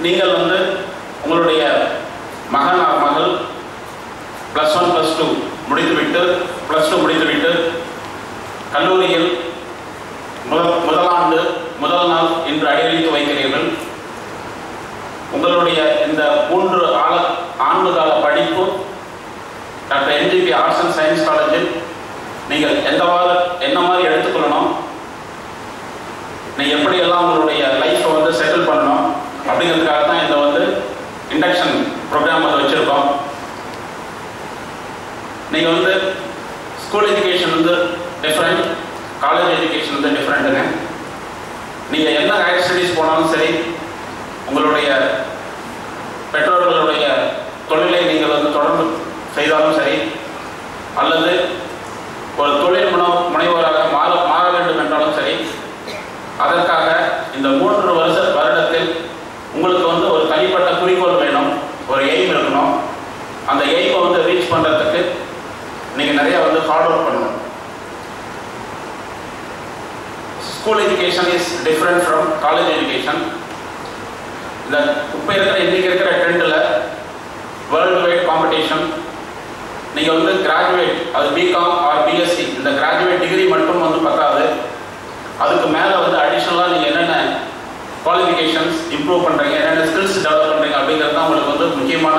நீங்கள் வந்து உங்களுடைய மகன் மகள் +1 +2 முடித்துவிட்டு +2 முடித்துவிட்டு கல்லூரியில் முதலாண்டு முதல் நாள் இன்று அடியெடுத்து வைக்கிறீர்கள். உங்களுடைய இந்த 3 ஆண்டுகால படிப்பு doctor N.G.P arts and science காலேஜில் நீங்கள் என்ன மாதிரி எடுத்துக்கொள்ளணும், நீங்கள் எப்படியெல்லாம் உங்களுடைய லைஃப்பை வந்து செட்டில் பண்ணணும் அப்படிங்கிறதுக்காக தான் இந்த வந்து இண்டக்ஷன் ப்ரோக்ராம் வந்து வச்சுருக்கோம். நீங்கள் வந்து ஸ்கூல் எஜுகேஷன் வந்து டிஃப்ரெண்ட், காலேஜ் எஜுகேஷன் வந்து டிஃப்ரெண்ட்டுங்க. நீங்கள் என்ன ஹையர் ஸ்டடீஸ் போனாலும் சரி, உங்களுடைய பெற்றோர்களுடைய தொழிலை நீங்கள் வந்து தொடர்ந்து செய்தாலும் சரி, அல்லது ஒரு தொழில் முனைவோராக மாற வேண்டும் என்றாலும் சரி, அதற்காக இந்த 3 வருடத்தில் உங்களுக்கு வந்து ஒரு தனிப்பட்ட குறிக்கோள் வேணும், ஒரு எய்ம் இருக்கணும். அந்த எய்மை வந்து ரீச் பண்ணுறதுக்கு நீங்கள் நிறைய வந்து ஹார்ட் ஒர்க் பண்ணணும். School education is different from college education. இந்த இப்போ இன்றைக்கி இருக்கிற ட்ரெண்டில் வேர்ல்டு வைட் காம்படிஷன், நீங்கள் வந்து கிராஜுவேட், அது பிகாம் ஆர் பிஎஸ்சி, இந்த கிராஜுவேட் டிகிரி மட்டும் வந்து பத்தாது. அதுக்கு மேலே வந்து அடிஷ்னலாக நீங்கள் என்னென்ன குவாலிஃபிகேஷன்ஸ் இம்ப்ரூவ் பண்ணுறீங்க, என்னென்ன ஸ்கில்ஸ் டெவலப் பண்ணுறீங்க அப்படிங்கிறது தான் உங்களுக்கு வந்து முக்கியமான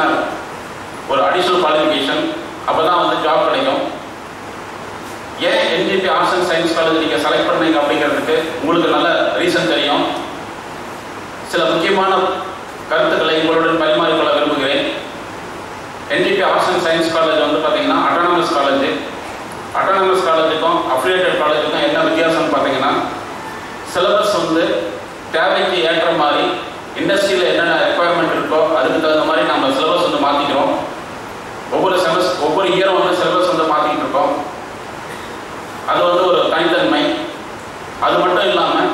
ஒரு அடிஷ்னல் குவாலிஃபிகேஷன். அப்போ தான் வந்து ஜாப் கிடைக்கும். ஏன் N.G.P arts and science college நீங்கள் செலக்ட் பண்ணீங்க அப்படிங்கிறதுக்கு உங்களுக்கு நல்ல ரீசன் தெரியும். சில முக்கியமான கருத்துக்களை உங்களுடன் பரிமாறிக்கொள்ள விரும்புகிறேன். N.G.P arts and science college வந்து பார்த்தீங்கன்னா அட்டானமஸ் காலேஜ். அட்டானமஸ் காலேஜுக்கும் அஃபிலியேட்டட் காலேஜுக்கும் என்ன வித்தியாசம்னு பார்த்தீங்கன்னா, சிலபஸ் வந்து தேவைக்கு ஏற்ற மாதிரி இண்டஸ்ட்ரியில் என்னென்ன ரெக்குவயர்மெண்ட் இருக்கோ அதுக்கு தகுந்த மாதிரி நம்ம சிலபஸ் வந்து மாற்றிக்கிறோம். ஒவ்வொரு இயரும் வந்து சிலபஸ் வந்து மாற்றிக்கிட்டு இருக்கோம். அது வந்து ஒரு தனித்தன்மை. அது மட்டும் இல்லாமல்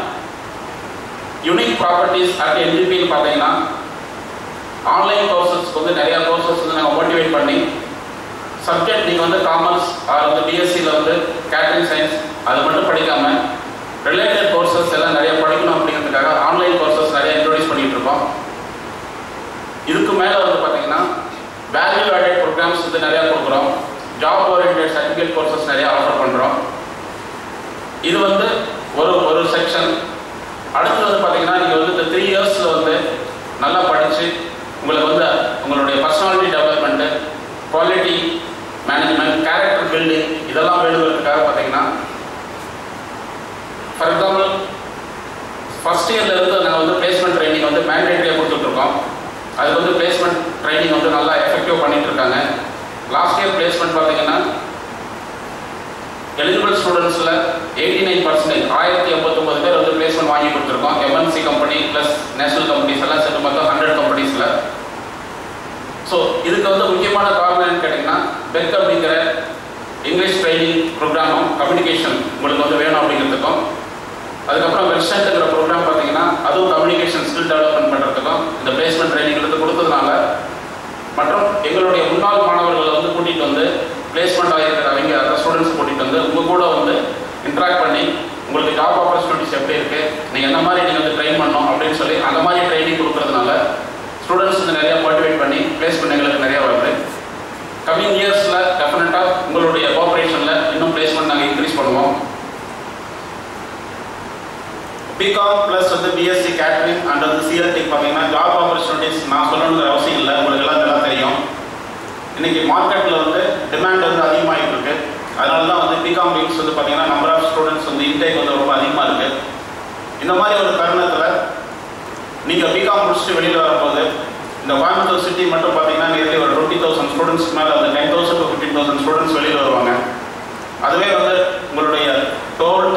யூனிக் ப்ராப்பர்ட்டிஸ் அட் N.G.P பார்த்தீங்கன்னா, ஆன்லைன் கோர்சஸ்க்கு வந்து நிறையா கோர்சஸ் வந்து நாங்கள் மோட்டிவேட் பண்ணி, சப்ஜெக்ட் நீங்கள் வந்து காமர்ஸ் ஆர் வந்து பிஎஸ்சியில் வந்து கேட்டரிங் சயின்ஸ் அது மட்டும் படிக்காமல் ரிலேட்டட் கோர்சஸ் எல்லாம் நிறைய படிக்கணும் அப்படிங்கிறதுக்காக ஆன்லைன் கோர்சஸ் நிறைய இன்ட்ரோடியூஸ் பண்ணிகிட்டு இருக்கோம். இதுக்கு மேலே வந்து பார்த்தீங்கன்னா வேல்யூ ஆடட் ப்ரோக்ராம்ஸ் வந்து நிறையா கொடுக்குறோம். ஜாப் ஓரியன்டட் சர்டிஃபிகேட் கோர்சஸ் நிறையா ஆஃபர் பண்ணுறோம். இது வந்து ஒரு செக்ஷன். அடுத்து வந்து பார்த்தீங்கன்னா, நீங்கள் வந்து இந்த 3 இயர்ஸில் வந்து நல்லா படித்து உங்களுக்கு வந்து உங்களுடைய personality development, quality management, character building இதெல்லாம் வேணுங்கிறதுக்காக பார்த்தீங்கன்னா, ஃபார் எக்ஸாம்பிள் ஃபஸ்ட் இயர்லேருந்து நாங்கள் வந்து பிளேஸ்மெண்ட் ட்ரைனிங் வந்து மேண்டேட்டரியாக கொடுத்துட்ருக்கோம். அதுக்கு வந்து பிளேஸ்மெண்ட் ட்ரைனிங் வந்து நல்லா எஃபெக்டிவ் பண்ணிகிட்ருக்காங்க. லாஸ்ட் இயர் பிளேஸ்மெண்ட் பார்த்தீங்கன்னா, எலிஜிபிள் ஸ்டூடெண்ட்ஸில் 89% 1089 பேர் வந்து பிளேஸ்மெண்ட் வாங்கி கொடுத்துருக்கோம். MNC company plus national companies எல்லாம் சேர்த்து மொத்தம் 100 கம்பெனிஸில். ஸோ இதுக்கு வந்து முக்கியமான காரணம் என்னன்னு கேட்டிங்கன்னா, பெக் அப்படிங்கிற இங்கிலீஷ் ட்ரைனிங் ப்ரோக்ராமும் கம்யூனிகேஷன் உங்களுக்கு வந்து வேணும் அப்படிங்கிறதுக்கும், அதுக்கப்புறம் வெல்சென்ட்ங்கிற ப்ரோக்ராம் பார்த்தீங்கன்னா அதுவும் கம்யூனிகேஷன் ஸ்கில் டெவலப்மெண்ட் பண்ணுறதுக்கும் இந்த பிளேஸ்மெண்ட் ட்ரைனிங் வந்து கொடுத்ததுனால, மற்றும் எங்களுடைய முன்னாள் மாணவர்களை வந்து கூட்டிகிட்டு வந்து பிளேஸ்மெண்ட் ஆகிருக்கிற அந்த ஸ்டூடெண்ட்ஸ் கூட்டிகிட்டு வந்து உங்கள் கூட வந்து இன்ட்ராக்ட் பண்ணி உங்களுக்கு ஜாப் ஆப்பர்ச்சுனிட்டிஸ் எப்படி இருக்குது, நீங்கள் என்ன மாதிரி நீங்கள் வந்து ட்ரெயின் பண்ணணும் அப்படின்னு சொல்லி அந்த மாதிரி ட்ரைனிங் கொடுக்குறதுனால ஸ்டூடெண்ட்ஸ் வந்து நிறையா மோட்டிவேட் பண்ணி பிளேஸ்மெண்ட் எங்களுக்கு நிறையா வருது. கம்மிங் இயர்ஸில் டெஃபினட்டாக உங்களுடைய கோஆப்ரேஷனில் இன்னும் பிளேஸ்மெண்ட் நாங்கள் இன்க்ரீஸ் பண்ணுவோம். பிகாம் ப்ளஸ் வந்து பிஎஸ்சி கேட்டரிங் அண்ட் வந்து சிஎல்டி பார்த்தீங்கன்னா ஜாப் ஆப்பர்ச்சுனிட்டிஸ் நான் சொல்லணுங்கிற அவசியம் இல்லை, உங்களுக்கு எல்லாம் நல்லா தெரியும். இன்றைக்கி மார்க்கெட்டில் வந்து டிமாண்ட் வந்து அதிகமாகிட்டு இருக்கு. அதனால தான் வந்து பிகாம் விங்ஸ் வந்து பார்த்தீங்கன்னா நம்பர் ஆஃப் ஸ்டூடெண்ட்ஸ் வந்து இன்டேக் வந்து ரொம்ப அதிகமாக இருக்குது. இந்த மாதிரி ஒரு தருணத்தில் நீங்கள் பிகாம் முடிச்சுட்டு வெளியில் வரும்போது இந்த கோயம்புத்தூர் சிட்டி மட்டும் பார்த்தீங்கன்னா நியர்லி ஒரு 20,000 ஸ்டூடெண்ட்ஸ் மேலே வந்து 10,000 to 15,000 ஸ்டூடெண்ட்ஸ் வெளியில் வருவாங்க. அதுவே வந்து உங்களுடைய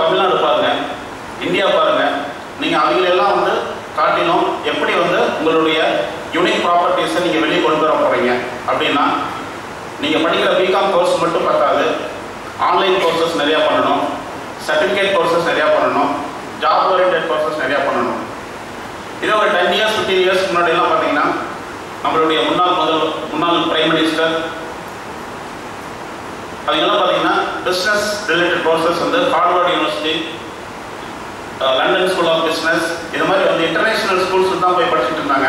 தமிழ்நாடு பாருங்கள், இந்தியா பாருங்கள், நீங்கள் அவங்களெல்லாம் வந்து காட்டிலும் எப்படி வந்து உங்களுடைய யூனிக் ப்ராப்பர்ட்டிஸை நீங்கள் வெளியே கொண்டு வர போகிறீங்க அப்படின்னா, நீங்கள் படிக்கிற பிகாம் கோர்ஸ் மட்டும் பார்த்தாது, ஆன்லைன் கோர்சஸ் நிறையா பண்ணணும், சர்டிஃபிகேட் கோர்சஸ் நிறையா பண்ணணும், ஜாப் ஓரியன்டட் கோர்சஸ் நிறையா பண்ணணும். இதே ஒரு 10 years 15 years முன்னாடியெல்லாம் பார்த்தீங்கன்னா நம்மளுடைய முன்னாள் பிரைம் மினிஸ்டர் அவங்கெல்லாம் பார்த்தீங்கன்னா பிஸ்னஸ் ரிலேட்டட் கோர்சஸ் வந்து Harvard university, London school of business இது மாதிரி வந்து இன்டர்நேஷ்னல் ஸ்கூல்ஸ் தான் போய் படிச்சுட்டு இருந்தாங்க.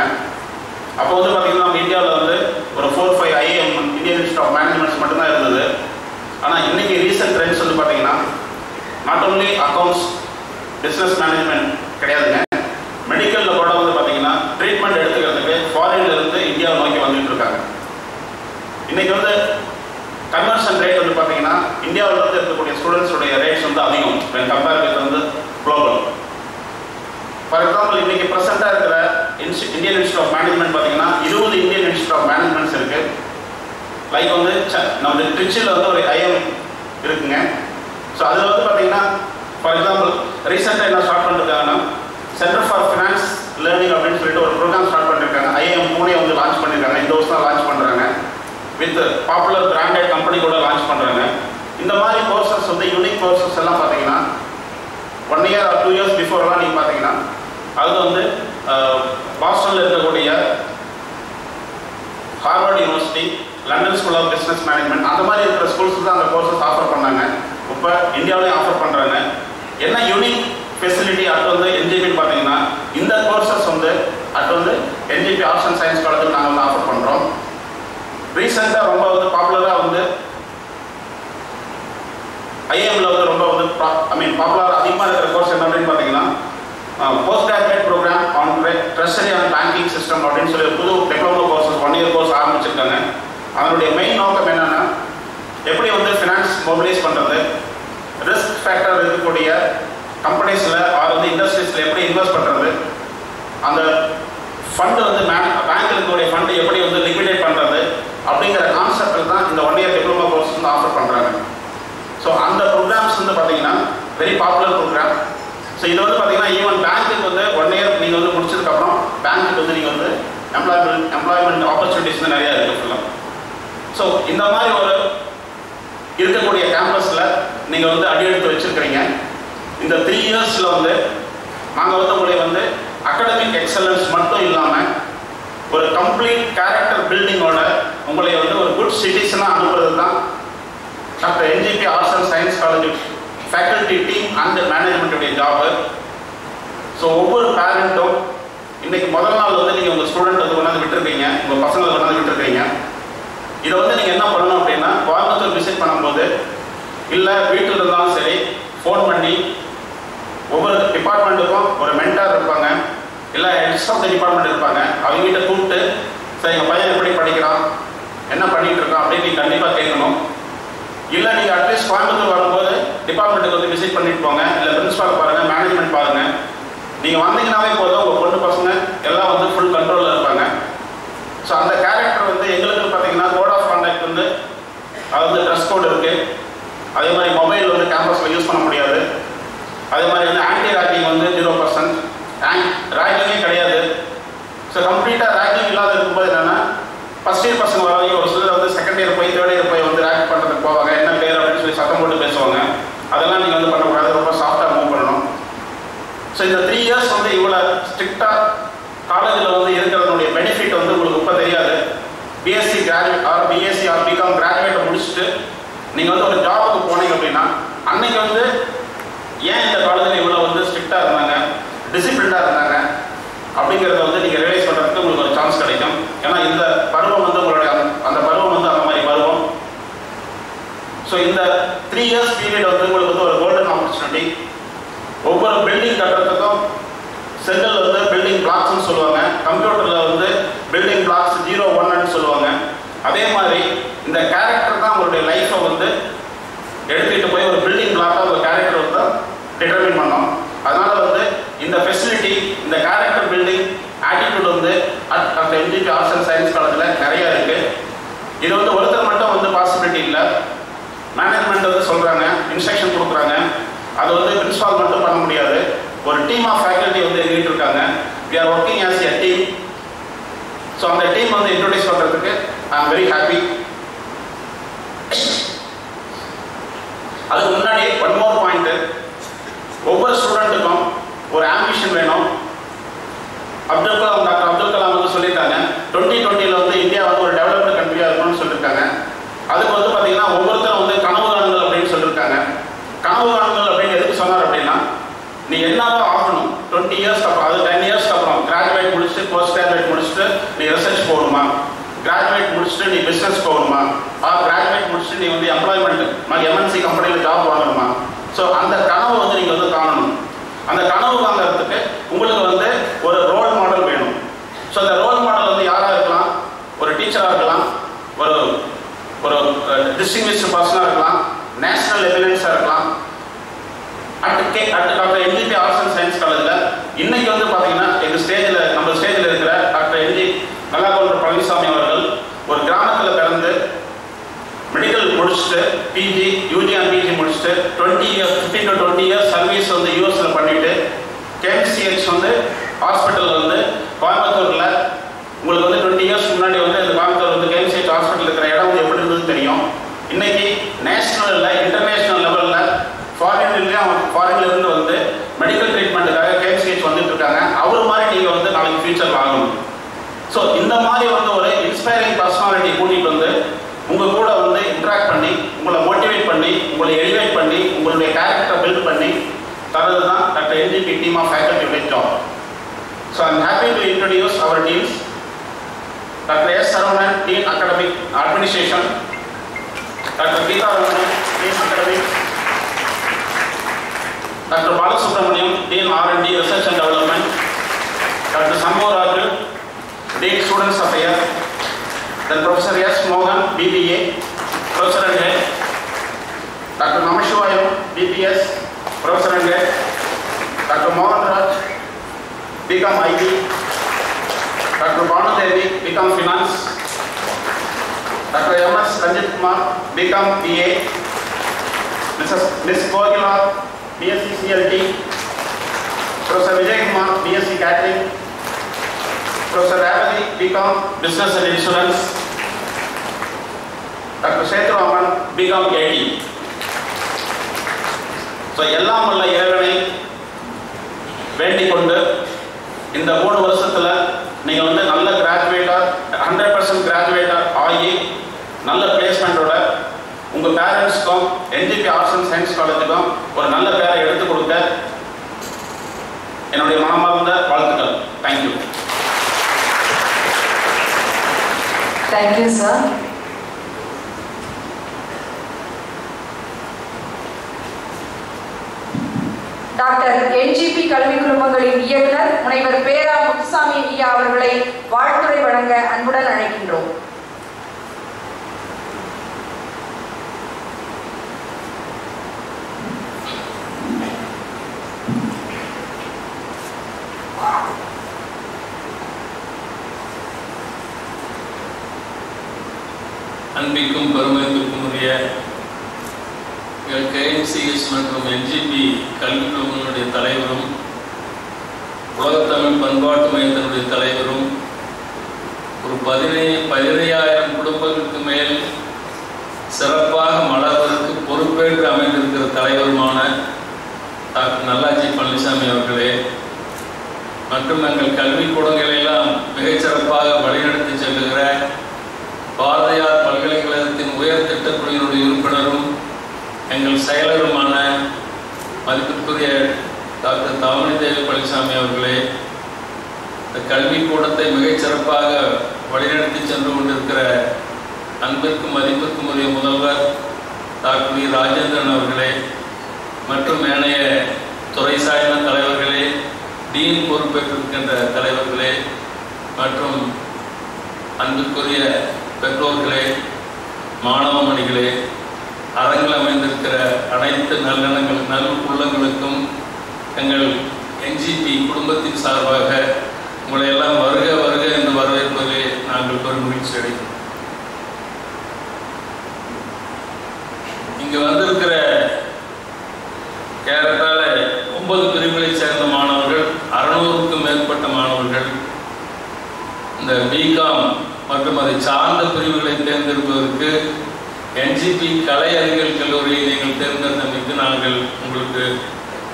அப்போ வந்து பார்த்தீங்கன்னா நம்ம இந்தியாவில் வந்து ஒரு 4-5 IIM Indian institute of managements மட்டும்தான் இருந்தது. ஆனால் இன்னைக்கு ரீசெண்ட் ட்ரெண்ட்ஸ் வந்து பார்த்தீங்கன்னா not only accounts business management கிடையாதுங்க, மெடிக்கலில் கூட வந்து பார்த்தீங்கன்னா ட்ரீட்மெண்ட் எடுத்துக்கிறதுக்கு ஃபாரின்ல இருந்து இந்தியாவை நோக்கி வந்துட்டு இருக்காங்க. இன்னைக்கு வந்து கன்வர்ஷன் ரேட் வந்து பார்த்தீங்கன்னா இந்தியாவில் வந்து இருக்கக்கூடிய ஸ்டூடெண்ட்ஸுடைய ரேட்ஸ் வந்து அதிகம் when compared with வந்து குளோபல். ஃபார் எக்ஸாம்பிள் இன்னைக்கு ப்ரெசென்ட்டாக இருக்கிற இந்தியன் இன்ஸ்டியூட் ஆஃப் மேனேஜ்மெண்ட் பார்த்தீங்கன்னா 20 இந்தியன் இன்ஸ்டியூட் ஆஃப் மேனேஜ்மெண்ட்ஸ் இருக்கு. லைக் வந்து நம்ம திருச்சியில் வந்து ஒரு IIM இருக்குங்க. ஸோ அதில் வந்து பார்த்தீங்கன்னா ஃபார் எக்ஸாம்பிள் ரீசெண்டாக என்ன ஸ்டார்ட் பண்ணிருக்காங்கன்னா சென்டர் ஃபார் ஃபினான்ஸ் லேர்னிங் அப்படின்னு சொல்லிட்டு ஒரு ப்ரோக்ராம் ஸ்டார்ட் பண்ணிருக்காங்க. IIM Pune வந்து லான்ச் பண்ணியிருக்காங்க. இந்த வருஷம் தான் லான்ச் பண்ணுறாங்க. வித் பாப்புலர் பிராண்டட் கம்பெனி கூட லான்ச் பண்ணுறாங்க. இந்த மாதிரி கோர்சஸ் வந்து யூனிக் கோர்சஸ் எல்லாம் பார்த்தீங்கன்னா 1 year or 2 years பிஃபோர்லாம் நீங்கள் பார்த்தீங்கன்னா அது வந்து பாஸ்டனில் இருக்கக்கூடிய Harvard university, London school of business management அந்த மாதிரி இருக்கிற ஸ்கூல்ஸ் தான் அந்த கோர்சஸ் ஆஃபர் பண்ணாங்க. இப்போ இந்தியாவிலையும் ஆஃபர் பண்ணுறாங்க. என்ன யூனிக் ஃபெசிலிட்டி அட் வந்து N.G.P பார்த்தீங்கன்னா இந்த கோர்சஸ் வந்து அட் வந்து N.G.P ஆர்ட்ஸ் அண்ட் சயின்ஸ் காலேஜில் நாங்கள் வந்து ஆஃபர் பண்ணுறோம். ரீசெண்டாக ரொம்ப வந்து பாப்புலராக வந்து IIMல வந்து ரொம்ப வந்து பாப்புலர் அதிகமாக இருக்கிற கோர்ஸ் என்ன அப்படின்னு பார்த்தீங்கன்னா post graduate programme on treasury and banking system அப்படின்னு சொல்லி புது டிப்ளமோ கோர்சஸ் 1 year கோர்ஸ் ஆரம்பிச்சிருக்காங்க. அதனுடைய மெயின் நோக்கம் என்னென்னா எப்படி வந்து ஃபினான்ஸ் மொபிலைஸ் பண்ணுறது, ரிஸ்க் ஃபேக்டர் இருக்கக்கூடிய கம்பெனிஸில் ஆர் வந்து இண்டஸ்ட்ரீஸில் எப்படி இன்வெஸ்ட் பண்ணுறது, அந்த ஃபண்டு வந்து பேங்க் இருக்கக்கூடிய ஃபண்டு எப்படி வந்து லிக்விடேட் பண்ணுறது அப்படிங்கிற கான்செப்டில் தான் இந்த 1 year டிப்ளமோ கோர்ஸ் வந்து ஆஃபர் பண்ணுறாங்க. ஸோ அந்த ப்ரோக்ராம்ஸ் வந்து பார்த்தீங்கன்னா வெரி பாப்புலர் ப்ரோக்ராம். ஸோ இது வந்து பார்த்தீங்கன்னா ஈவன் பேங்க்குக்கு வந்து 1 year நீங்கள் வந்து முடிச்சதுக்கப்புறம் பேங்க்குக்கு வந்து நீங்கள் வந்து எம்ப்ளாய்மெண்ட் ஆப்பர்ச்சுனிட்டிஸ் வந்து நிறையா இருக்குது ஃபுல்லாக. ஸோ இந்த மாதிரி ஒரு இருக்கக்கூடிய கேம்பஸில் நீங்கள் வந்து அடி எடுத்து வச்சுருக்கிறீங்க. இந்த 3 yearsல வந்து நாங்கள் வந்து உங்களை வந்து அகாடமிக் எக்ஸலன்ஸ் மட்டும் இல்லாமல் ஒரு கம்ப்ளீட் கேரக்டர் பில்டிங்கோட உங்களை வந்து ஒரு குட் சிட்டிசனாக அனுப்புறது தான் doctor N.G.P arts and science college faculty team and மேனேஜ்மெண்ட்டுடைய ஜாபு. ஸோ ஒவ்வொரு பேரண்ட்டும் இன்னைக்கு முதல் நாள் வந்து நீங்கள் உங்கள் ஸ்டூடெண்ட் வந்து கொண்டாந்து விட்டுருக்கீங்க, உங்கள் பசங்களை கொண்டாந்து விட்டுருக்கீங்க. இதை வந்து நீங்கள் என்ன பண்ணணும் அப்படின்னா கோயம்புத்தூர் விசிட் பண்ணும்போது இல்லை வீட்டில் இருந்தாலும் சரி ஃபோன் பண்ணி ஒவ்வொரு டிபார்ட்மெண்ட்டுக்கும் ஒரு மென்டார் இருப்பாங்க, இல்லை ஹெட்ஸ் ஆஃப் த டிபார்ட்மெண்ட் இருப்பாங்க, அவங்ககிட்ட கூப்பிட்டு சார் எங்கள் பையன் எப்படி படிக்கிறான், என்ன பண்ணிகிட்டு இருக்கான் அப்படின்னு நீங்கள் கண்டிப்பாக கேட்கணும். இல்லை நீங்கள் அட்லீஸ்ட் கோயம்புத்தூர் வரும்போது டிபார்ட்மெண்ட்டுக்கு வந்து விசிட் பண்ணிட்டு போங்க, இல்லை பிரின்சிபால் பாருங்கள், மேனேஜ்மெண்ட் பாருங்கள். நீங்கள் வந்தீங்கன்னாவே போதும் உங்கள் பொண்ணு பசங்க எல்லாம் வந்து ஃபுல் கண்ட்ரோலில் இருப்பாங்க. ஸோ அந்த கேரக்டர் வந்து எங்களுக்கு பார்த்தீங்கன்னா கோட் ஆஃப் கான்டாக்ட் வந்து அது வந்து ட்ரெஸ் கோட் இருக்குது. அதே மாதிரி மொபைல் வந்து கேம்பஸில் யூஸ் பண்ண முடியாது. அதே மாதிரி வந்து ஆன்டி ரேக்கிங் வந்து 0%, ரேக்கிங்கே கிடையாது. ஸோ கம்ப்ளீட்டாக ரேக்கிங் இல்லாத இருக்கும்போது என்னென்னா ஃபஸ்ட் இயர் பசங்க வராங்க, ஒரு சிலர் வந்து செகண்ட் இயர் போய் தேர்ட் இயர் போய் வந்து ரேக் பண்ணுறதுக்கு போவாங்க, என்ன பேர் அப்படின்னு சொல்லி சத்தம் போட்டு பேசுவாங்க. அதெல்லாம் நீங்கள் வந்து பண்ணக்கூடாது, ரொம்ப சாஃப்டாக மூவ் பண்ணணும். ஸோ இந்த 3 years வந்து இவ்வளோ ஸ்ட்ரிக்டாக காலேஜில் வந்து இருக்கிறதுனுடைய பெனிஃபிட் வந்து உங்களுக்கு இப்போ தெரியாது. BSc graduate or BSc or BCom கிராஜுவேட்டை முடிச்சுட்டு நீங்கள் வந்து ஒரு ஜாபுக்கு போனீங்க அப்படின்னா அன்னைக்கு வந்து ஏன் இந்த காலேஜில் இவ்வளோ வந்து ஸ்ட்ரிக்டாக இருந்தாங்க, டிசிப்ளின்டாக இருந்தாங்க அப்படிங்கிறத வந்து நீங்கள் ரியலைஸ் பண்ணுறதுக்கு உங்களுக்கு ஒரு சான்ஸ் கிடைக்கும். ஏன்னா இந்த பருவம் வந்து உங்களுடைய அந்த பருவம் வந்து அந்த மாதிரி பருவம். ஸோ இந்த 3 years பீரியட் வந்து உங்களுக்கு வந்து ஒரு கோல்டன் ஆப்பர்ச்சுனிட்டி. ஒவ்வொரு பில்டிங் கட்டுறதுக்கும் செங்கல் வந்து பில்டிங் பிளாக்ஸ்ன்னு சொல்லுவாங்க, கம்ப்யூட்டரில் வந்து பில்டிங் பிளாக்ஸ் 0, 1ன்னு சொல்லுவாங்க. அதே மாதிரி இந்த கேரக்டர் தான் உங்களுடைய லைஃப்பை வந்து எடுத்துகிட்டு போய் ஒரு பில்டிங் பிளாக்காக ஒரு கேரக்டர் வந்து டிட்டர்மின் பண்ணோம். அதனால் வந்து இந்த ஃபெசிலிட்டி, இந்த கேரக்டர் பில்டிங் ஆட்டிடியூட் வந்து doctor N.G.P arts and science காலேஜில் நிறையா இருக்குது. இது வந்து ஒருத்தர் மட்டும் வந்து பாசிபிலிட்டி இல்லை. மேனேஜ்மெண்ட் வந்து சொல்கிறாங்க, இன்ஸ்ட்ரக்ஷன் கொடுக்குறாங்க, அது வந்து பிரின்சிபால் மட்டும் பண்ண முடியாது. ஒரு டீம் ஆஃப் ஃபேக்கல்ட்டி வந்து எங்கிட்டு இருக்காங்க. We are working as a team. So அந்த டீம் வந்து இன்ட்ரோடியூஸ் பண்ணுறதுக்கு ஐ ஆம் வெரி ஹாப்பி. அதுக்கு முன்னாடி ஒன் மோர் பாயிண்ட், ஒவ்வொரு ஸ்டூடெண்ட்டுக்கும் ஒரு ஆம்பிஷன் வேணும். டாக்டர் அப்துல் கலாம் வந்து சொல்லியிருக்காங்க 2020 வந்து இந்தியா வந்து ஒரு டெவலப்டு கண்ட்ரியாக இருக்கணும்னு சொல்லியிருக்காங்க. அதுக்கு வந்து பார்த்தீங்கன்னா ஒவ்வொருத்தரும் வந்து கனவு காணுங்கள் அப்படின்னு சொல்லியிருக்காங்க. கனவு காணுங்கள் அப்படின்னு எதுக்கு சொன்னார் அப்படின்னா நீ என்னதான் ஆகணும் 20 years அப்புறம், அது 10 years அப்புறம் கிராஜுவேட் முடிச்சுட்டு போஸ்ட் கிராஜுவேட் முடிச்சுட்டு நீ ரிசர்ச் டிஸ்டிங்விஷ்டு பர்சனாக இருக்கலாம், நேஷனல் எமினன்ஸாக இருக்கலாம். Doctor N.G.P arts and science காலேஜில் இன்னைக்கு வந்து பார்த்தீங்கன்னா நம்ம ஸ்டேஜில் இருக்கிற டாக்டர் N.G. கலாகோண்டர் பழனிசாமி அவர்கள் ஒரு கிராமத்தில் பிறந்து மெடிக்கல் முடிச்சுட்டு பிஜி, யூஜி அண்ட் பிஜி முடிச்சுட்டு 15 to 20 இயர்ஸ் சர்வீஸ் வந்து யூஎஸ்ல பண்ணிட்டு கேஎம்சிஹெச் வந்து ஹாஸ்பிட்டல் வந்து கோயம்புத்தூரில் உங்களுக்கு வந்து 20 இயர்ஸ் முன்னாடி வந்து இந்த கோயம்புத்தூர் வந்து கேஎம்சிஹெச் ஹாஸ்பிட்டல் இருக்கிற இடம் வந்து எப்படி இருந்தது தெரியும். இன்னைக்கு நேஷனலில் இன்டர்நேஷனல் லெவலில் ஃபாரின்ல இருந்து வந்து மெடிக்கல் ட்ரீட்மெண்ட்டுக்காக கேஎம்சிஹெச் வந்துட்டு இருக்காங்க. அவர் மாதிரி நீங்கள் வந்து நாளைக்கு ஃபியூச்சர் ஆகணும். ஸோ இந்த மாதிரி வந்து ஒரு இன்ஸ்பைரிங் பர்சனாலிட்டி கூட்டிகிட்டு வந்து உங்கள் கூட வந்து இன்ட்ராக்ட் பண்ணி உங்களை மோட்டிவேட் பண்ணி உங்களை எலிவேட் பண்ணி உங்களுடைய கேரக்டரை பில்ட் பண்ணி தரது தான் doctor N.G.P team of faculty job. So I am happy to introduce our teams. Doctor S. Saravanan, Dean Academic Administration, doctor Geetha Ramanan, Dean Academics, doctor Balasubramaniam, Dean R&D Research and Development, doctor Sambo Raju, Dean Students Affairs, then Professor S. Mohan, BBA, Professor and Head, Dr. Namashivayam, BPS, Professor and Head, Dr. Mohan Raj, BCom IT, Dr. Bhanudevi, BCom Finance, Dr. M.S. Ranjit Kumar, BCom BA, Ms. Kogila, BSc CLT, Professor Vijay Kumar, BSc Catering, Professor Ravali, BCom Business and Insurance, Dr. Shethu, BCom IT. So எல்லாம் உள்ள இறைவனை வேண்டிக் கொண்டு இந்த 3 வருஷத்தில் நீங்கள் வந்து நல்ல கிராஜுவேட்டாக 100% கிராஜுவேட்டாக ஆகி நல்ல பிளேஸ்மெண்ட்டோட உங்கள் பேரண்ட்ஸ்க்கும் N.G.P ஆர்ட்ஸ் அண்ட் சயின்ஸ் காலேஜுக்கும் ஒரு நல்ல பேரை எடுத்துக் கொடுக்க என்னுடைய மனமார்ந்த வாழ்த்துக்கள். Thank you. Thank you sir. Doctor N.G.P கல்வி குழுமங்களின் இயக்குனர் முனைவர் பேரா முத்துசாமி ஐயா அவர்களை வாழ்த்துரை வழங்க அன்புடன் அழைக்கின்றோம். அன்பிற்கும் பெருமைக்கும் உரிய KMCH மற்றும் N.G.P கல்வி குழுமங்களுடைய தலைவரும் உலகத்தமிழ் பண்பாட்டு மையத்தினுடைய தலைவரும் ஒரு 15,000 குடும்பங்களுக்கு மேல் சிறப்பாக மலர்வதற்கு பொறுப்பேற்று அமைந்திருக்கிற தலைவருமான டாக்டர் நல்லாஜி பழனிசாமி அவர்களே மற்றும் எங்கள் கல்விக்கூடங்களெல்லாம் மிகச்சிறப்பாக வழிநடத்தி செல்லுகிற பாரதியார் பல்கலைக்கழகத்தின் உயர் திட்டக்குழுவினுடைய உறுப்பினரும் எங்கள் செயலருமான மதிப்பிற்குரிய டாக்டர் தாமணிதேவி பழனிசாமி அவர்களே, இந்த கல்விக்கூடத்தை மிகச்சிறப்பாக வழிநடத்தி சென்று கொண்டிருக்கிற அன்பிற்கும் மதிப்பிற்கும் உரிய முதல்வர் டாக்டர் ராஜேந்திரன் அவர்களே மற்றும் ஏனைய துறை சார்ந்த தலைவர்களே, டீன் பொறுப்பேற்றிருக்கின்ற தலைவர்களே மற்றும் அன்பிற்குரிய பெற்றோர்களே, மாணவ மணிகளே, அரங்கில் அமைந்திருக்கிற அனைத்து நல் உள்ளங்களுக்கும் எங்கள் N.G.P குடும்பத்தின் சார்பாக உங்களை எல்லாம் வருக வருக என்று வரவேற்பதிலே நாங்கள் பெருமகிழ்ச்சி அடைகிறோம். இங்கு வந்திருக்கிற ஏறத்தாழ 9 பிரிவுகளை சேர்ந்த மாணவர்கள், 600க்கும் மேற்பட்ட மாணவர்கள் இந்த BCom மற்றும் அதை சார்ந்த பிரிவுகளை தேர்ந்தெடுப்பதற்கு N.G.P கலை அறிவியல் கல்லூரியை நீங்கள் தேர்ந்தெடுத்தமைக்கு நாங்கள் உங்களுக்கு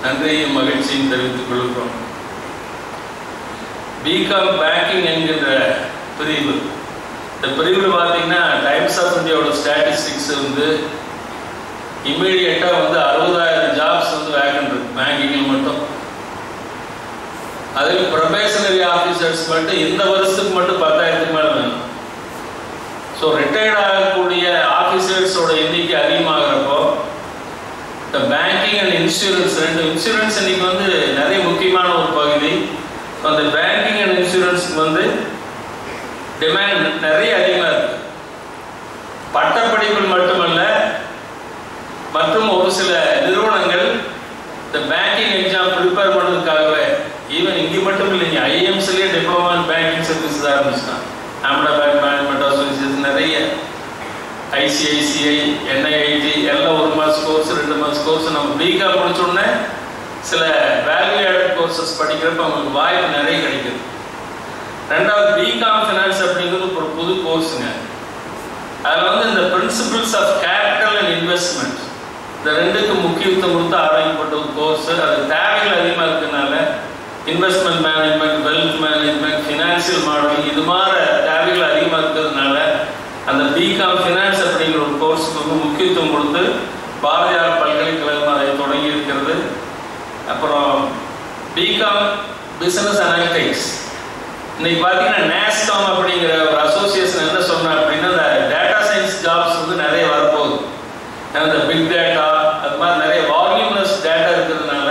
நன்றியையும் மகிழ்ச்சியும் தெரிவித்துக் கொள்கிறோம். BCom பேங்கிங் என்கின்ற பிரிவு, இந்த பிரிவில் பார்த்தீங்கன்னா டைம்ஸ் ஆஃப் இந்தியாவோட ஸ்டாட்டிஸ்டிக்ஸ் வந்து இம்மீடியட்டாக வந்து 60,000 ஜாப்ஸ் வந்து வேகன்ட் இருக்கு பேங்கிங்கில் மட்டும். அதில் ப்ரொபேஷனரி ஆஃபீஸர்ஸ் மட்டும் இந்த வருஷத்துக்கு மட்டும் 10,000க்கு மேலே வேணும். ஸோ ரிட்டையர்ட் ஆகக்கூடிய ஆஃபீஸர்ஸோட எண்ணிக்கை அதிகமாகிறப்போ இந்த பேங்கிங் அண்ட் இன்சூரன்ஸ் இன்சூரன்ஸ் இன்னைக்கு வந்து நிறைய முக்கியமான ஒரு பகுதி. அந்த பேங்கிங் அண்ட் இன்சூரன்ஸுக்கு வந்து டிமாண்ட் நிறைய அதிகமாக இருக்குது. பட்டப்படிப்பில் மட்டுமல்ல இந்த பேங்கிங் எக்ஸாம் ப்ரிப்பேர் பண்ணுறதுக்காகவே ஈவன் இங்கே மட்டும் இல்லைங்க, ஐஎம்ஸ்லேயே டிப்ளமா இன் பேங்கிங் சர்வீசஸ் ஆரம்பிச்சிட்டான். அஹமதாபாத் மேனேஜ்மெண்ட் அசோசியேஷன், நிறைய ஐசிஐசிஐ, என்ஐஐடி எல்லாம் 1 மாத கோர்ஸ் 2 மாத கோர்ஸ். நம்ம பிகாம் முடிச்சோடனே சில வேல்யூ ஆடட் கோர்சஸ் படிக்கிறப்ப அவங்களுக்கு வாய்ப்பு நிறைய கிடைக்குது. ரெண்டாவது பிகாம் ஃபினான்ஸ் அப்படிங்கிறது ஒரு புது கோர்ஸுங்க. அதில் வந்து இந்த principles of capital and investment இந்த ரெண்டுக்கு முக்கியத்துவம் கொடுத்து ஆரம்பிக்கப்பட்ட ஒரு கோர்ஸ். அது தேவைகள் அதிகமாக இருக்கிறதுனால investment management, wealth management, financial modelling இது மாதிரி தேவைகள் அதிகமாக இருக்கிறதுனால அந்த பிகாம் ஃபினான்ஸ் அப்படிங்கிற ஒரு கோர்ஸுக்கு வந்து முக்கியத்துவம் கொடுத்து பாரதியார் பல்கலைக்கழகம் அதை தொடங்கி இருக்கிறது. அப்புறம் பிகாம் பிஸ்னஸ் அனாலிட்டிக்ஸ், இன்னைக்கு பார்த்தீங்கன்னா நேஸ்காம் அப்படிங்கிற ஒரு அசோசியேஷன் என்ன சொன்னேன் அப்படின்னா, இந்த டேட்டா சயின்ஸ் ஜாப்ஸ் வந்து நிறைய வரப்போகுது. இந்த பிக் டேட்டா அது மாதிரி நிறைய வால்யூம்லெஸ் டேட்டா இருக்கிறதுனால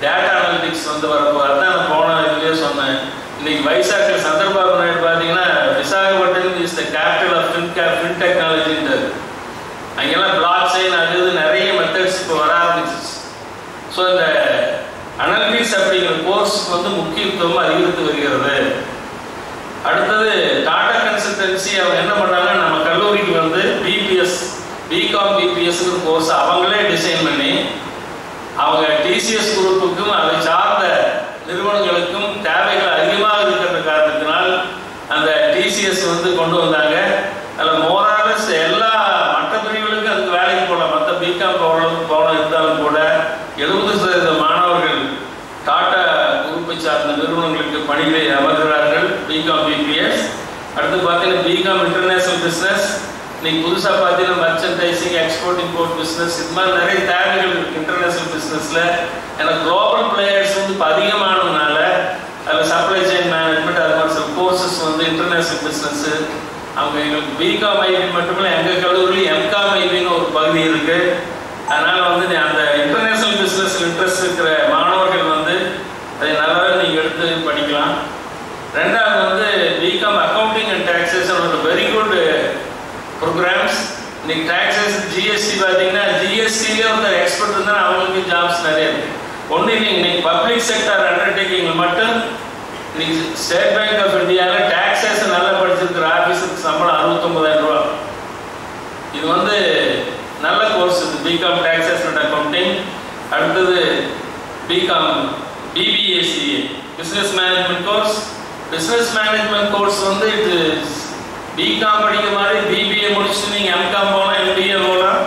டேட்டா அனாலிட்டிக்ஸ் வந்து வரப்போகுது. அதான் நான் போன இதுலேயே சொன்னேன். இன்னைக்கு வைசாக்கில் சந்திரபாபு நாயுடு பார்த்தீங்கன்னா Visakhapatnam is the capital of fin டெக்னாலஜின்றது. அங்கெல்லாம் பிளாக் செயின் அது இது நிறைய மெத்தட்ஸ் இப்போ வர ஆரம்பிச்சிச்சு. ஸோ இந்த அனாலிட்டிக்ஸ் அப்படிங்கிற கோர்ஸ் வந்து முக்கியத்துவம் அதிகரித்து வருகிறது. அடுத்தது டாடா கன்சல்டன்சி அவங்க என்ன பண்ணாங்கன்னா, நம்ம கல்லூரிக்கு வந்து பிபிஎஸ் பிகாம் பிபிஎஸ்ங்கிற கோர்ஸ் அவங்களே டிசைன் பண்ணி அவங்க டிசிஎஸ் குரூப்புக்கும் அதை சார்ந்த நிறுவனங்களுக்கும் தேவைகள் அதிகமாக இருக்கிற காரணத்தினால் அந்த டிசிஎஸ் வந்து கொண்டு வந்தாங்க. அதில் மோராலஸ் எல்லா மற்ற பிரிவுகளுக்கும் அதுக்கு வேலைக்கு போகலாம். மற்ற பிகாம் போன இருந்தாலும் கூட 70% மாணவர்கள் டாடா குரூப்பை சார்ந்த நிறுவனங்களுக்கு பணிகளை அமர்கிறார்கள் பிகாம் பிபிஎஸ். அடுத்து பார்த்தீங்கன்னா பிகாம் இன்டர்நேஷனல் பிஸ்னஸ், இன்னைக்கு புதுசாக பார்த்தீங்கன்னா மர்ச்சன்டைசிங், எக்ஸ்போர்ட் இம்போர்ட் பிஸ்னஸ் இது மாதிரி நிறைய தேவைகள் இருக்குது இன்டர்நேஷனல் பிஸ்னஸில். ஏன்னா குளோபல் பிளேயர்ஸ் வந்து இப்போ அதிகமானதுனால அதில் சப்ளை செயின் மேனேஜ்மெண்ட் அது மாதிரி சில கோர்சஸ் வந்து இன்டர்நேஷனல் பிஸ்னஸ்ஸு அவங்க எங்களுக்கு பிகாம் ஐபி மட்டுமில்லை, எங்கள் கல்லூரியில் எம்காம் ஐபின்னு ஒரு பகுதி இருக்குது. அதனால் வந்து அந்த இன்டர்நேஷனல் பிஸ்னஸில் இன்ட்ரெஸ்ட் இருக்கிற மாணவர்கள் வந்து அதை நல்லாவே நீங்கள் எடுத்து படிக்கலாம். ரெண்டாவது வந்து பிகாம் அக்கௌண்டிங் அண்ட் டாக்ஸேஷன் ஒரு வெரி குட் ப்ரோக்ராம்ஸ். இன்னைக்கு டாக்ஸேஷன் ஜிஎஸ்டி பார்த்தீங்கன்னா ஜிஎஸ்டிலே வந்து எக்ஸ்பர்ட் இருந்தால் அவங்களுக்கு ஜாப்ஸ் நிறைய இருக்குது. ஒன்று இல்லைங்க, இன்னைக்கு பப்ளிக் செக்டர் அண்டர்டேக்கிங்கில் மட்டும் இன்னைக்கு ஸ்டேட் பேங்க் ஆஃப் இந்தியாவில் டாக்ஸேஷன் நல்லா படிச்சிருக்கிற ஆஃபீஸருக்கு சம்பளம் 69,000 ரூபா. இது வந்து நல்ல கோர்ஸ் இது பிகாம் டாக்ஸேஷன் அண்ட் அக்கௌண்டிங். அடுத்தது BCom BBA CA business management course. Business management course வந்து இது பிகாம் படிக்கிற மாதிரி பிபிஏ முடிச்சுட்டு நீங்கள் எம்காம் போகலாம், எம்பிஏ போகலாம்,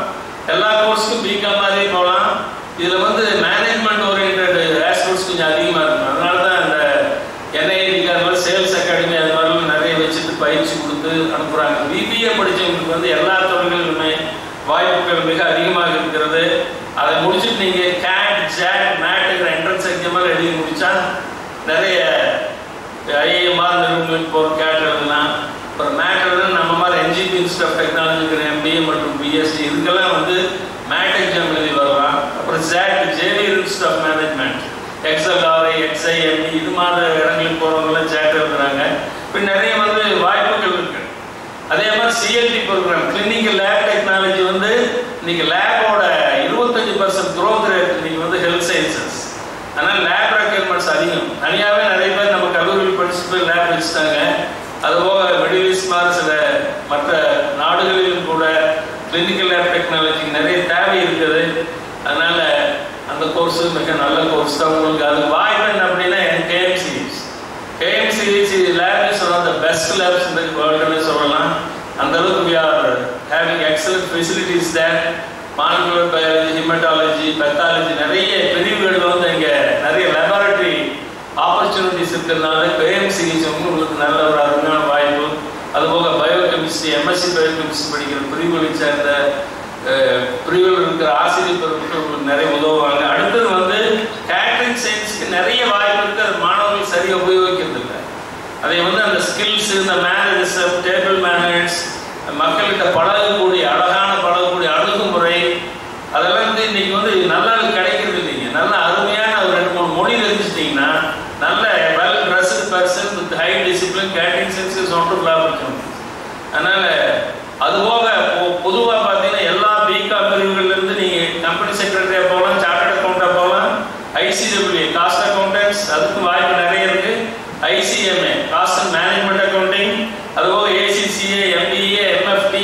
எல்லா கோர்ஸுக்கும் பிகாம் மாதிரி போகலாம். இதில் வந்து மேனேஜ்மெண்ட் ஓரியன்ட் ஆஸ்பெக்ட்ஸ் கொஞ்சம் அதிகமாக இருக்கும். அதனால தான் இந்த என்ஐடிக்கு அது மாதிரி சேல்ஸ் அகாடமி அது மாதிரிலாம் நிறைய வச்சுட்டு பயிற்சி கொடுத்து அனுப்புகிறாங்க. பிபிஏ படித்தவங்களுக்கு வந்து எல்லா துறைகளிலுமே வாய்ப்புகள் மிக அதிகமாக இருக்கிறது. அதை முடிச்சுட்டு நீங்கள் கேட் ஜேட் மேட்டுங்கிற என்ட்ரன்ஸ் எக்ஸாமெல்லாம் எழுதி முடித்தா நிறைய ஐஏஎம்ஆர் நிறுவனங்களுக்கு போகிற கேட் எழுதலாம். அப்புறம் மேட் எழுதுனா நம்ம மாதிரி N.G.P இன்ஸ்டியூட் ஆஃப் டெக்னாலஜிங்கிற எம்பிஏ மற்றும் பிஎஸ்சி இதுக்கெல்லாம் வந்து மேட் எக்ஸாம் எழுதி வரலாம். அப்புறம் ஜேட் Xavier institute of management, XLRI, XIME இது மாதிரி இடங்களுக்கு போகிறவங்களாம் ஜேட் எழுதுறாங்க. இப்போ நிறைய வந்து வாய்ப்புகள் இருக்கு. அதே மாதிரி CLT programme clinical lab technology வந்து இன்னைக்கு லேபோட 25% க்ரோத் ரேட் இன்னைக்கு வந்து ஹெல்த் சயின்சஸ். அதனால் லேப் ரெக்யர்மெண்ட்ஸ் அதிகம். தனியாகவே நிறைய பேர் நம்ம கல்லூரியில் படிச்சுட்டு போய் லேப் வச்சுட்டாங்க. அதுபோக மிடில் ஈஸ்ட் மாதிரி சில மற்ற நாடுகளிலும் கூட கிளினிக்கல் லேப் டெக்னாலஜி நிறைய தேவை இருக்குது. அதனால் அந்த கோர்ஸு மிக நல்ல கோர்ஸ் தான். உங்களுக்கு அது வாய்ப்பு என்ன அப்படின்னா KMCH lab is one of the best labs இந்த வேர்ல்டுன்னு சொல்லலாம். அந்த அளவுக்கு we are having excellent facilities there. Molecular biology, haematology, pathology நிறைய பிரிவுகள் வந்து இங்கே நிறைய லேபார்டரி ஆப்பர்ச்சுனிட்டிஸ் இருக்கிறதுனால KMCH உங்களுக்கு நல்ல ஒரு அருமையான வாய்ப்பு. அதுபோக பயோகெமிஸ்ட்ரி, எம்எஸ்சி பயோகெமிஸ்ட்ரி படிக்கிற பிரிவுகளை சேர்ந்த பிரிவுகள் இருக்கிற ஆசிரியர் பெருமக்கள் உங்களுக்கு நிறைய உதவுவாங்க. அடுத்தது வந்து கேட்டரிங் சயின்ஸுக்கு நிறைய வாய்ப்பு இருக்குது. அது மாணவர்கள் சரியாக உபயோகிக்கிறது இல்லை. அதை வந்து அந்த ஸ்கில்ஸ், இந்த மேனேஜர்ஸ், டேபிள் மேனேஜ், மக்கள்கிட்ட பழகக்கூடிய பழகக்கூடிய அணுகுமுறை அதெல்லாம் வந்து இன்னைக்கு வந்து நல்லா கிடைக்கிறது இல்லைங்க. நல்ல அருமையான ஒரு 2-3 மொழி தெரிஞ்சுட்டிங்கன்னா நல்ல well dressed person with high discipline catering science is wonderful opportunity. அதனால் அதுபோக பொதுவாக பார்த்தீங்கன்னா எல்லா பிகாம் பிரிவுகள்லேருந்து நீங்கள் கம்பெனி செக்ரட்டரியாக போகலாம், சார்ட்டர்ட் அக்கௌண்ட்டாக போகலாம், ICWA காஸ்ட் அக்கௌண்டன்ஸ், அதுக்கு வாய்ப்பு நிறைய இருக்கு. ICMA cost and management accounting, அதுபோக ACCA, MBA, MFT,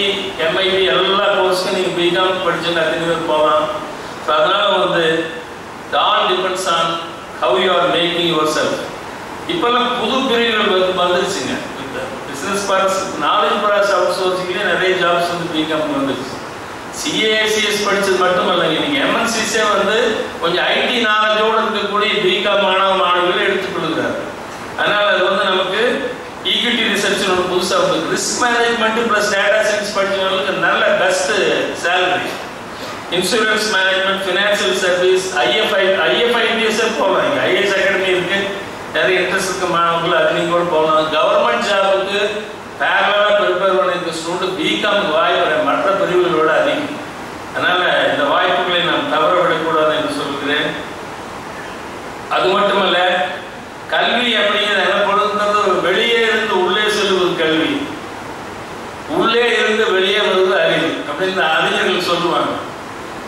MIB எல்லா கோர்ஸ்க்கும் நீங்கள் பிகாம் படிச்சு நிறைய போகலாம். ஸோ அதனால வந்து all depends on how you are making yourself. இப்போல்லாம் புது பிரிவுகள் வந்துருச்சுங்க. பிஸ்னஸ் பாஸ் நாலேஜ் பாஸ் அவுட் சோர்சிங்லேயே நிறைய ஜாப்ஸ் வந்து பிகாம் வந்துருச்சு. CACS படிச்சது மட்டும் இல்லைங்க, நீங்கள் MNCஸே வந்து கொஞ்சம் IT நாலேஜோடு இருக்கக்கூடிய பிகாம் மாணவர்கள் எடுத்துக்கொள்கிறார். அதனால் அது வந்து நமக்கு ஈக்விட்டி ரிசர்ச் ஒன்று புதுசாக இருக்குது. Risk management plus data science படித்தவங்களுக்கு நல்ல best salary. Insurance management, financial service, IFIPS போகலாம். IAS அகாடமி இருக்கு, நிறைய இன்ட்ரெஸ்ட் இருக்க மாணவர்கள் அது நீங்கள் கூட போகலாம். கவர்மெண்ட் ஜாபுக்கு பேரலாக ப்ரிப்பேர் பண்ணியிருக்க ஸ்டூடெண்ட் பிகாம் வாய்ப்பு மற்ற பிரிவுகளோட அதிகம். அதனால் இந்த வாய்ப்புகளை நாம் தவற விடக்கூடாது என்று சொல்கிறேன். அது மட்டுமல்ல, கல்வி அப்படிங்கிறது என்ன பொறுத்தது, வெளியே இருந்து உள்ளே செல்வது கல்வி, உள்ளே இருந்து வெளியே வருவது அறிவு அப்படின்னு அறிஞர்கள் சொல்லுவாங்க.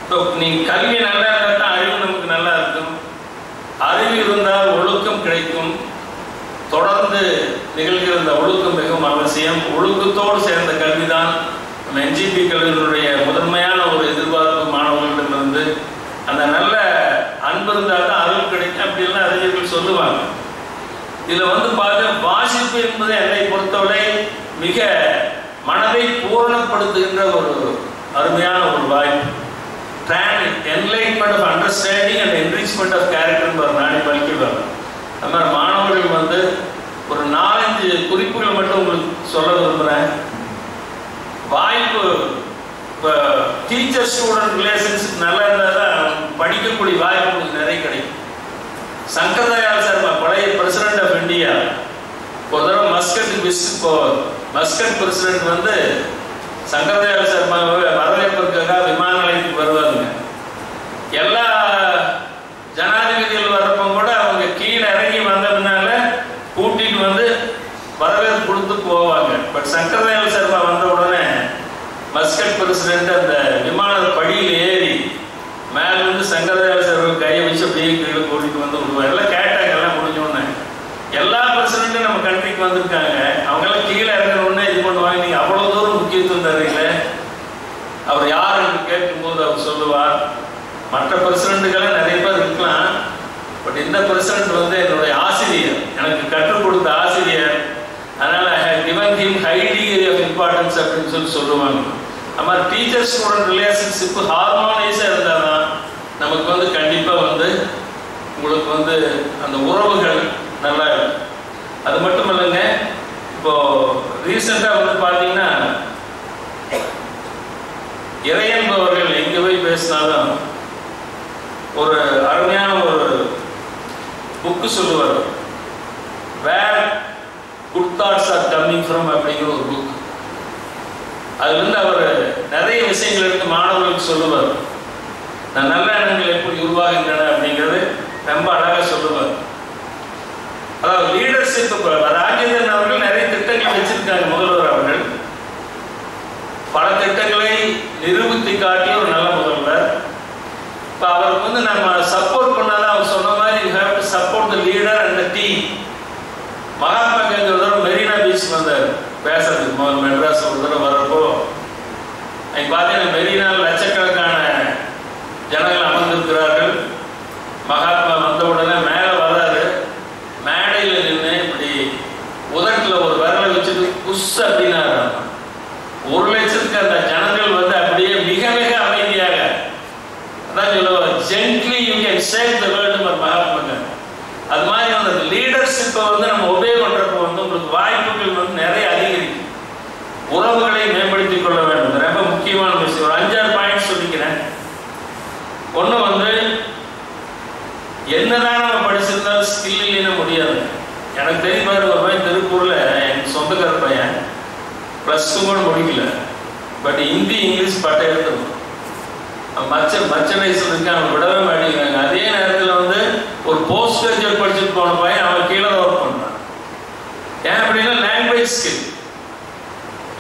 ஸோ நீங்கள் கல்வி நல்லா இருந்தால் தான் அறிவு நமக்கு நல்லா இருக்கும். அறிவு இருந்தால் ஒழுக்கம் கிடைக்கும். தொடர்ந்து நிகழ்கிற இந்த ஒழுக்கம் மிகவும் அவசியம். ஒழுக்கத்தோடு சேர்ந்த கல்வி தான் நம்ம N.G.P கல்வியினுடைய முதன்மையான ஒரு எதிர்பார்ப்பு மாணவர்களிடமிருந்து. அந்த நல்ல அன்பு இருந்தால் தான் அறிவு கிடைக்கும் அப்படின்லாம் அறிஞர்கள் சொல்லுவாங்க. இதில் வந்து பார்த்து வாசிப்பு என்பது என்னை பொறுத்தவரை மிக மனதை பூரணப்படுத்துகின்ற ஒரு அருமையான ஒரு வாய்ப்பு. Enlightenment of understanding and enrichment of character நானே பலிக்கிறாங்க. அது மாதிரி மாணவர்கள் வந்து ஒரு 4-5 குறிப்புகள் மட்டும் உங்களுக்கு சொல்ல விரும்புகிறேன். வாய்ப்பு இப்போ டீச்சர் ஸ்டூடெண்ட் ரிலேஷன்ஷிப் நல்லா இருந்தால் தான் படிக்கக்கூடிய வாய்ப்பு உங்களுக்கு நிறைய கிடைக்கும். சங்கர் தயாள் சர்மா பழைய பிரசிடென்ட் ஆஃப் இந்தியா ஒரு தடவை மஸ்கட்டுக்கு விசிட் போவார். மஸ்கட் பிரசிடென்ட் வந்து சங்கர் தயாள் சர்மாவை வரவேற்பதற்காக விமான நிலையத்துக்கு வருவாங்க. எல்லா ஜனாதிபதிகள் வர்றப்போ கூட அவங்க கீழே இறங்கி வந்ததுனால கூட்டிட்டு வந்து வரவேற்பு கொடுத்து போவாங்க. பட் சங்கர் தயாள் சர்மா வந்த உடனே மஸ்கட் பிரசிடென்ட் அந்த விமான படியில் ஏறி மேல இருந்து சங்கர் தயாள் சர்மா கையை வச்சு அப்படியே கீழே கூட்டிட்டு வந்து விடுவாங்க. எல்லாம் கேட்டாங்க. எல்லாம் முடிஞ்சோடனே எல்லா பிரசிடென்ட்டும் நம்ம கண்ட்ரிக்கு வந்திருக்காங்க, அவங்கெல்லாம் கீழே இறங்கின உடனே இது பண்ணுவாங்க. நீங்கள் அவ்வளோ தூரம் முக்கியத்துவம் தரீங்கள, அவர் யார் என்று கேட்கும்போது அவர் சொல்லுவார், மற்ற பிரசிடென்ட்டுக்கெல்லாம் நிறைய பேர் இருக்கலாம், பட் இந்த பிரசிடென்ட் வந்து என்னுடைய ஆசிரியர், எனக்கு கற்றுக் கொடுத்த ஆசிரியர், அதனால் I have given him high degree of importance அப்படின்னு சொல்லுவாங்க. அது மாதிரி டீச்சர் ஸ்டூடெண்ட் ரிலேஷன்ஷிப்பு ஹார்மோனியஸாக இருந்தால் தான் நமக்கு வந்து கண்டிப்பாக வந்து உங்களுக்கு வந்து அந்த உறவுகள் நல்லா இருக்கும். அது மட்டும் இல்லைங்க, இப்போ ரீசெண்டாக வந்து பார்த்தீங்கன்னா இறையன்பவர்கள் எங்கே போய் பேசினாலும் ஒரு அருமையான ஒரு புக்கு சொல்லுவார், where good thoughts are coming from அப்படிங்கிற ஒரு புக். அதுலேருந்து அவர் நிறைய விஷயங்கள் எடுத்து மாணவர்களுக்கு சொல்லுவார். நான் நல்ல எண்ணங்கள் எப்படி உருவாகின்றன அப்படிங்கிறது ரொம்ப அழகாக சொல்லுவார். அதாவது லீடர்ஷிப். ராஜேந்திரன் அவர்கள் நிறைய திட்டங்கள் வச்சிருக்காங்க. முதல்வர் அவர்கள் பல திட்டங்களை நிரூபித்து காட்டிய ஒரு நல்ல முதல்வர். இப்போ அவருக்கு வந்து நம்ம சப்போர்ட் பண்ணாதான், அவர் சொன்ன மாதிரி you have to support the leader and the team. Mahatma Gandhi ஒரு தடவை மெரினா பீச் வந்தார் பேசுறதுக்கு. மெட்ராஸ் ஒரு தடவை வர்றப்போ அங்கே பார்த்தீங்கன்னா மெரினாவில் லட்சக்கணக்கான ஜனங்கள் அமர்ந்திருக்கிறார்கள். மகாத்மா வந்த உடனே மேலே வர்றாரு, மேடையில் நின்று இப்படி உதட்டில் ஒரு விரலை வச்சுட்டு புஷ் அப்படின்னாரு. 1 லட்சத்துக்கு அந்த ஜனங்கள் வந்து அப்படியே மிக மிக அமைதியாக, அதான் சொல்லுவார், gently you can save the world for Mahatma Gandhi. அது மாதிரி அந்த லீடர்ஷிப்பை வந்து நம்ம ஒபே பண்ணுறப்போ வந்து உங்களுக்கு வாய்ப்புகள் வந்து நிறைய அதிகரிக்கும். உறவுகளை மேம்படுத்திக் கொள்ள வேண்டும், ரொம்ப முக்கியமான விஷயம். ஒரு 5-6 பாயிண்ட் சொல்லிக்கிறேன். ஒன்று வந்து என்னதான் நம்ம படிச்சிருந்தாலும் ஸ்கில் இல்லைன்னா முடியாது. எனக்கு தெரியும் பாரு, ஒரு பையன் திருப்பூரில் என் சொந்தக்கார பையன் +2 கூட முடிக்கல, பட் ஹிந்தி இங்கிலீஷ் பட்டை எடுத்துருவோம். மர்ச்சன்டைஸில் இருக்கு, அவன் விடவே மாட்டேங்கிறாங்க. அதே நேரத்தில் வந்து ஒரு போஸ்ட் கிராஜுவேட் படிச்சுட்டு போன பையன் அவன் கீழே ஒர்க் பண்ணுறான். ஏன் அப்படின்னா language skill.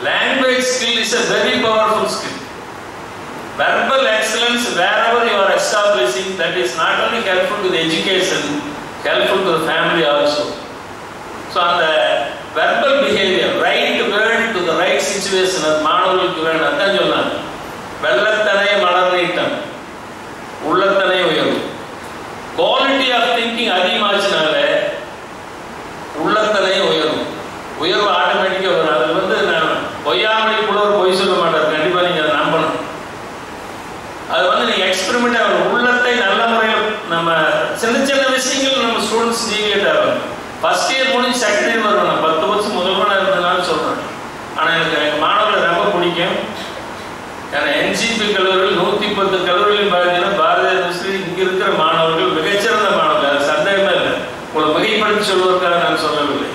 Language skill is a very powerful skill. Verbal excellence wherever you are establishing, that is not only helpful to the education, helpful to the family also. So on the verbal behavior, right word to the right situation, அது மாணவர்களுக்கு வேணும். அதான் சொன்னாங்க, வெள்ளத்தனை மலர் நீட்டம், உள்ளத்தனை உயர்வு. Quality of thinking அதிகமாச்சுனால உள்ளத்தனை உயர்வு ஆட்டோமேட்டிக்காக வரும். அது வந்து நான் பொய்யாமலை கூட ஒரு பொய் சொல்ல மாட்டார், கண்டிப்பாக நீங்கள் அதை நம்பணும். அது வந்து நீங்கள் எக்ஸ்பெரிமெண்ட் ஆகணும். உள்ளத்தை நல்ல முறையில் நம்ம சின்ன சின்ன விஷயங்கள் நம்ம ஸ்டூடெண்ட்ஸ் டீவியேட் ஆகணும். ஃபர்ஸ்ட் இயர் முடிஞ்சு செகண்ட் இயர் வருவேன். நான் 10 வருஷம் முதல்வனாக இருந்ததுனால சொல்கிறேன். ஆனால் எனக்கு மாணவர்களை ரொம்ப பிடிக்கும். ஏன்னா N.G.P கல்லூரியில் 110 கல்லூரியில் பார்த்தீங்கன்னா பாரதிய யூனிவர்சிட்டி இங்கே இருக்கிற மாணவர்கள் மிகச்சிறந்த மாணவர்கள், அது சந்தேகமே இல்லை. உங்களை மிகைப்படுத்தி சொல்வதற்காக நான் சொல்லவில்லை.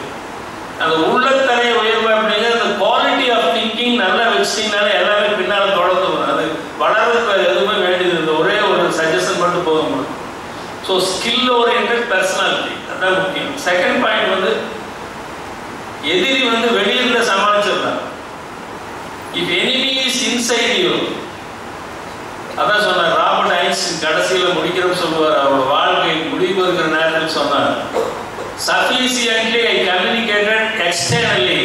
அந்த உள்ளத்தனை உயர்வு அப்படிங்கிற அந்த குவாலிட்டி ஆஃப் திங்கிங் நல்லா வச்சிட்டிங்கனால எல்லாமே பின்னால் தொடர்ந்து வரும். அது வளர்றதுக்கு எதுவுமே வேண்டியது இல்லை, ஒரே ஒரு சஜஷன் மட்டும் போக முடியும். ஸோ ஸ்கில் ஓரியன்டட் பர்சனாலிட்டி அதுதான் முக்கியம். செகண்ட் பாயிண்ட் வந்து எதிரி வந்து வெளியிருந்து சமாளிச்சிடலாம். If enemy is inside you, அதான் சொன்னார் ராபர்ட் ஐன்ஸ்டீன் கடைசியில் முடிக்கிறோம் சொல்லுவார், அவரோட வாழ்க்கை முடிவு இருக்கிற நேரத்தில் சொன்னார், sufficiently I communicated externally,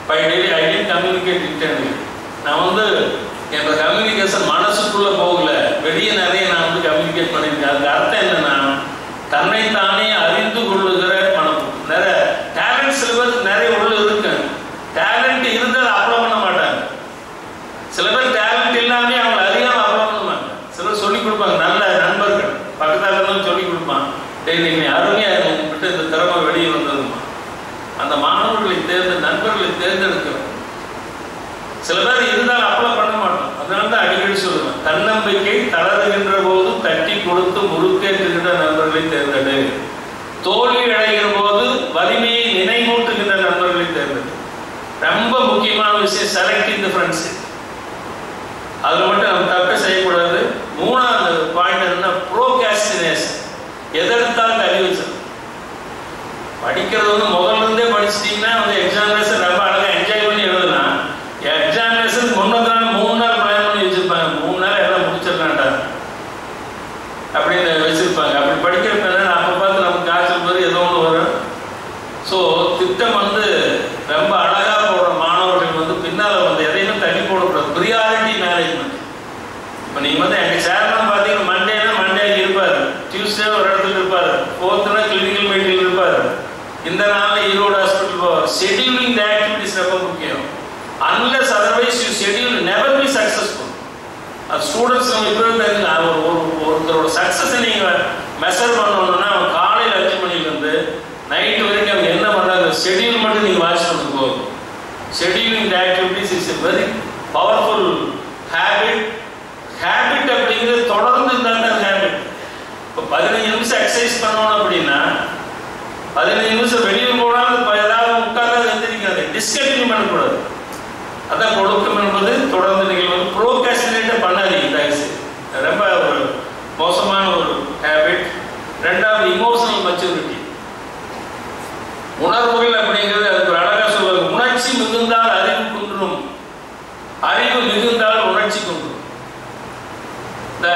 but I didn't communicate internally. நான் வந்து என்னோட கம்யூனிகேஷன் மனசுக்குள்ள போகல, வெளியே நிறைய நான் வந்து கம்யூனிகேட் பண்ணியிருக்கேன். அதுக்கு அர்த்தம் என்னன்னா தன்னைத்தானே அறிந்து கொள்ளுகிற மனம். நிறைய டேலண்ட் சில பேருக்கு நிறைய உள்ள இருக்கு. டேலண்ட் இருந்தால் அப்ளை பண்ண மாட்டாங்க. சில பேர் டேலண்ட் இல்லாமே அவங்க அறியாமல் அப்ளை பண்ணுவாங்க. சிலர் சொல்லிக் கொடுப்பாங்க, நல்ல நண்பர்கள் பக்கத்தால் இருந்தாலும் சொல்லிக் கொடுப்பான், நீ அருமையாக உங்ககிட்ட இந்த திறமை வெளியே வந்ததுமா. அந்த மாணவர்களை நண்பர்களை தேர்ந்தெடுக்கிறோம். சில பேர் இருந்தாலும் அப்ளை பண்ண மாட்டோம். அதனால தான் அடிக்கடி சொல்லுவேன், தன்னம்பிக்கை தளருகின்ற போது தட்டி கொடுத்து முறுக்கேற்றுகின்ற நண்பர்களை தேர்ந்தெடு, தோல்வி அடைகிற போது வலிமையை நினைவூட்டுகின்ற நண்பர்களை தேர்ந்தெடு. ரொம்ப முக்கியமான விஷயம் செலக்டிங் தி ஃப்ரெண்ட்ஷிப். அதில் மட்டும் நம்ம தப்பே செய்யக்கூடாது. மூணாவது பாயிண்ட் என்னன்னா ப்ரோகாஸ்டினேஷன். எதெடுத்தாலும் தள்ளி வச்சிடும். படிக்கிறது வந்து முதல்ல இருந்தே படிச்சிட்டிங்கன்னா வந்து எக்ஸாமினேஷன் ரொம்ப அழகாக என்ஜாய் பண்ணி எழுதலாம். எக்ஸாமினேஷன் முன்னத்து நாள் 3 நாள் பிளான் பண்ணி வச்சிருப்பாங்க, 3 நாள் எல்லாம் முடிச்சிடலாம்டா அப்படின்னு வச்சிருப்பாங்க. அப்படி படிக்கிறப்ப அப்போ பார்த்து நமக்கு காய்ச்சல் போது ஏதோ ஒன்று வரும். ஸோ திட்டம் வந்து ரொம்ப அழகாக போடுற மாணவர்கள் வந்து பின்னால் வந்து எதையுமே தள்ளி போடக்கூடாது. Priority management. இப்போ நீங்கள் வந்து எங்கள் சேர்மன் பார்த்தீங்கன்னா மண்டே இருப்பார், டியூஸ்டே ஒரு இடத்துல இருப்பார், 4th கிளினிக்கல் மீட்டிங் இருப்பார், இந்த நாளில் ஈரோடு ஹாஸ்பிட்டல் போவார். ஷெடியூலிங் த ஆக்டிவிட்டிஸ் ரொம்ப முக்கியம். Unless otherwise you schedule never be successful. அது ஸ்டூடெண்ட்ஸ் நம்ம இப்போ தெரிஞ்சு ஒருத்தரோட சக்ஸஸை நீங்கள் மெஷர் பண்ணணும்னா அவன் காலையில் 5 மணிலேருந்து நைட்டு வரைக்கும் அவங்க என்ன பண்ணுறாங்க ஷெடியூல் மட்டும் நீங்கள் வாட்ச் பண்ணது போகும். Scheduling the activities is a very powerful habit. Habit அப்படிங்கிறது தொடர்ந்து இருந்தால் தான் ஹேபிட். இப்போ 15 நிமிஷம் எக்ஸசைஸ் பண்ணணும் அப்படின்னா 15 நிமிஷம் வெளியில் போனாலும் ஏதாவது உட்கார்ந்து எந்திரிக்காது, டிஸ்கண்டினியூ பண்ணக்கூடாது. அதான் ஒழுக்கம் என்பது தொடர்ந்து நீங்கள் வந்து ப்ரோகாஸ்டினேட்டே பண்ணாதீங்க தயவுசெய்து. ரொம்ப ஒரு மோசமான ஒரு ஹேபிட். ரெண்டாவது இமோஷனல் மெச்சூரிட்டி. உணர்வுகள் அப்படிங்கிறது அதுக்கு ஒரு அழகாக சொல்லுவாங்க, உணர்ச்சி மிகுந்தால் அறிவு குன்றும், அறிவு மிகுந்தால் உணர்ச்சி குன்றும். இந்த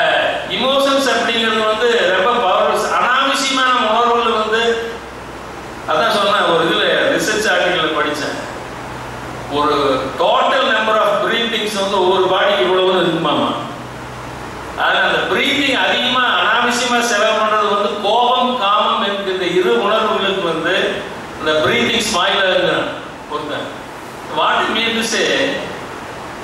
இமோஷன்ஸ் அப்படிங்கிறது வந்து ரொம்ப பவர்ஃபுல். அனாவசியமான உணர்வுகள் வந்து அதான் சொன்னேன், ஒரு இதில் ரிசர்ச் ஆர்டிக்கலில் படித்தேன், ஒரு டோட்டல் நம்பர் ஆஃப் பிரீத்திங்ஸ் வந்து ஒவ்வொரு பாடிக்கு இவ்வளவுன்னு இருக்குமாமா. ஆனால் அந்த பிரீத்திங் அதிகமாக அனாவசியமாக செலவு பண்ணுறது வந்து கோபம் காமம் என்கிற இரு உணர்வுகளுக்கு வந்து இந்த பிரீத்திங் ஸ்பாயில் ஆகுறான் ஒருத்தன். What it mean to say,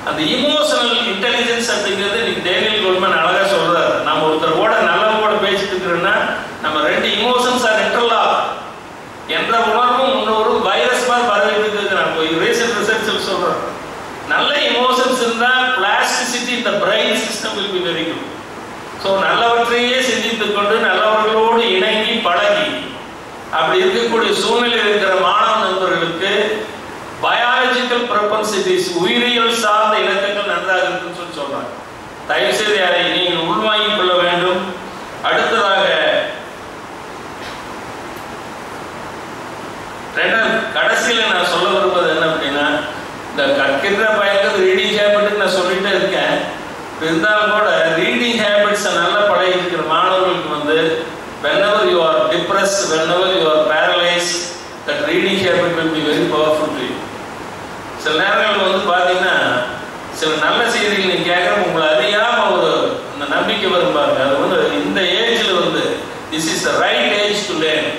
அந்த இமோஷனல் இன்டெலிஜென்ஸ் அப்படிங்கிறது இன்னைக்கு டேனியல் கோல்மன் அழகாக சொல்றாரு. நம்ம ஒருத்தர் கூட நல்லவங்களோட பேசிட்டு இருக்கிறோன்னா நம்ம 2 இமோஷன்ஸ் ஆர் இன்டர்லாக். என்ற உணர்வும் இன்னொரு வைரஸ் மாதிரி பரவிட்டு இருக்கிறாங்க. ரீசெண்ட் ரிசர்ச்சில் சொல்றோம், நல்ல இமோஷன்ஸ் இருந்தால் பிளாஸ்டிசிட்டி இந்த brain system will be very good. So நல்லவற்றையே சிந்தித்துக் கொண்டு நல்லவர்களோடு இணங்கி பழகி அப்படி இருக்கக்கூடிய சூழ்நிலை இருக்கிற மாணவ நண்பர்களுக்கு பயாலஜிக்கல் ப்ரொபன்சிட்டிஸ் உயிரியல் சார்ந்த இலக்கங்கள் நன்றாக இருக்குன்னு சொல்லி சொல்றாங்க. தயவுசெய்து அதை நீங்கள் உள்வாங்கிக் கொள்ள வேண்டும். அடுத்ததாக கடைசியில் நான் சொல்ல விரும்புவது என்ன அப்படின்னா, இந்த கற்கின்ற பயன்கள் ரீடிங் ஹேபிட் நான் சொல்லிட்டே இருக்கேன். இருந்தாலும் கூட reading whenever you are paralyzed, that reading habit will be very powerful to you. சில நேரங்கள் வந்து பார்த்தீங்கன்னா சில நல்ல செய்திகள் நீங்கள் கேட்குற உங்களை அறியாமல் ஒரு அந்த நம்பிக்கை வரும் பாருங்க. அது வந்து இந்த ஏஜில் வந்து this is the right age to learn.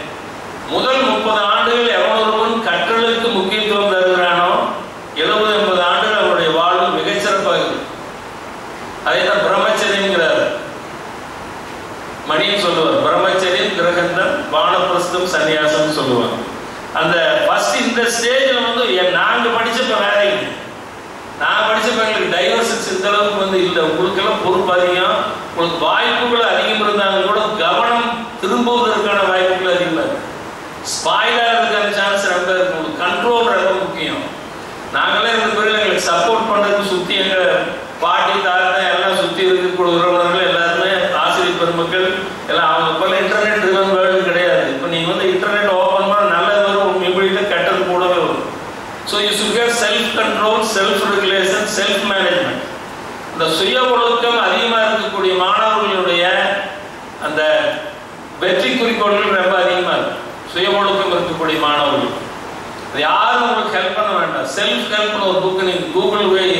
முதல் 30 ஆண்டுகள் எவ்வளவு கற்றலுக்கு முக்கியத்துவம் தருகிறானோ 70-80 ஆண்டுகள் அவருடைய வாழ்வு மிகச்சிறப்பாக இருக்கு. அதே தான் பிரம்மச்சரியங்கிறார் மணின்னு சொல்லுவார். பிரம்மச்சரியம், கிரகந்தம், வானப்பிரஸ்தம், சன்னியாசம் சொல்லுவார். அந்த ஃபர்ஸ்ட் இந்த ஸ்டேஜில் வந்து நாங்கள் படித்தப்ப வேற இல்லை. நான் படித்தப்ப எங்களுக்கு டைவர்சிட்டி இந்த அளவுக்கு வந்து இல்லை. உங்களுக்கெல்லாம் பொறுப்பு அதிகம், உங்களுக்கு வாய்ப்புகள் அதிகம் இருந்தாலும் கூட கவனம் திரும்புவதற்கான வாய்ப்புகள் அதிகமாக இருக்கு. ஸ்பாயிலாக இருக்கிற சான்ஸ் ரொம்ப இருக்கு. உங்களுக்கு கண்ட்ரோல் ரொம்ப முக்கியம். நாங்களே இந்த பேரில் எங்களுக்கு சப்போர்ட் பண்ணுறதுக்கு சுற்றி எங்கள் பாட்டி தாத்தா எல்லாம் சுற்றி இருக்கக்கூடிய உறவினர்கள் எல்லாருமே ஆசிரியர் பெருமக்கள் எல்லாம் அவங்க போல இன்டர்நெட் ட்ரிவன் வேர்ல்டு கிடையாது. இப்போ நீங்கள் வந்து இன்டர்நெட் ஓப்பன் பண்ண நல்லது வரும், இமீடியட்டாக கெட்டது கூடவே வரும். So you should have self control, self regulation, self management. இந்த சுய ஒழுக்கம் அதிகமாக இருக்கக்கூடிய மாணவர்களுடைய அந்த வெற்றி குறிக்கோள்கள் ரொம்ப அதிகமாக இருக்கு. சுய ஒழுக்கம் இருக்கக்கூடிய மாணவர்கள் யாரும் உங்களுக்கு ஹெல்ப் பண்ண வேண்டாம். செல்ஃப் ஹெல்ப்னு ஒரு புக்கு நீங்கள் கூகுள் போய்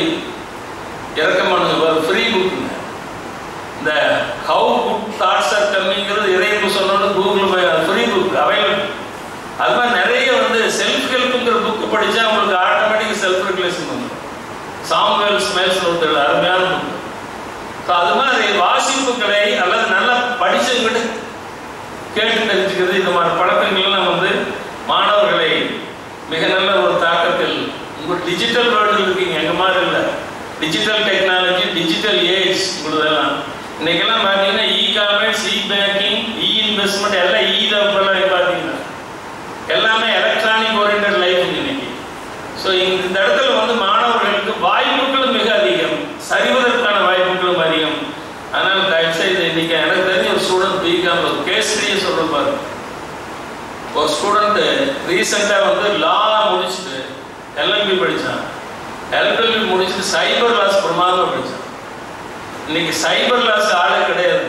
இறக்கம் பண்ணுங்க, ஒரு ஃப்ரீ புக்குங்க. இந்த ஹவு குட் தாட்ஸ் ஆர் கம்மிங்கிறது இறைப்பு சொன்னோன்னு கூகுள் போய் ஃப்ரீ புக் அவைலபிள். அது மாதிரி நிறைய வந்து செல்ஃப் ஹெல்ப்புங்கிற புக்கு படித்தா உங்களுக்கு ஆட்டோமேட்டிக் செல்ஃப் ரெகுலேஷன் வந்துடும். சாம்வேல் ஸ்மெல்ஸ் ஒரு அருமையான புக்கு. ஸோ அது மாதிரி வாசிப்புகளை அல்லது நல்லா படித்தவங்கிட்ட கேட்டு தெரிஞ்சுக்கிறது, இந்த மாதிரி பழக்கங்கள்லாம் வந்து மாணவர்களை மிக நல்ல ஒரு தாக்கத்தில் உங்கள் டிஜிட்டல் வேர்ல்டில் இருக்கீங்க. எங்கள் மாதிரி இல்லை. டிஜிட்டல் டெக்னாலஜி, டிஜிட்டல் ஏஜ் உங்களதெல்லாம் இன்னைக்கெல்லாம் பார்த்தீங்கன்னா இ-காமர்ஸ், இ-பேங்கிங், இ-இன்வெஸ்ட்மெண்ட் எல்லாம் இ-தப்பெல்லாம் பார்த்தீங்கன்னா எல்லாமே எலக்ட்ரானிக் ஓரியன்டட் லைஃப் இன்னைக்கு. ஸோ இந்த இடத்துல வந்து மாணவர்களுக்கு வாய்ப்புகளும் மிக அதிகம், சரிவதற்கான வாய்ப்புகளும் அதிகம். அதனால் தயவுசெய்து இன்னைக்கு எனக்கு தெரிஞ்ச ஒரு ஸ்டூடெண்ட் பிகாம் ஒரு கேஸ்ட்ரியை சொல்ற பாரு. ஒரு ஸ்டூடெண்ட் ரீசெண்டாக வந்து லா முடிச்சுட்டு எல்எல்பி படித்தான். எல்எல்பி முடிச்சுட்டு சைபர் லாஸ் பிரமாதமாக படித்தான். இன்னைக்கு சைபர் லாஸ் ஆளே கிடையாது.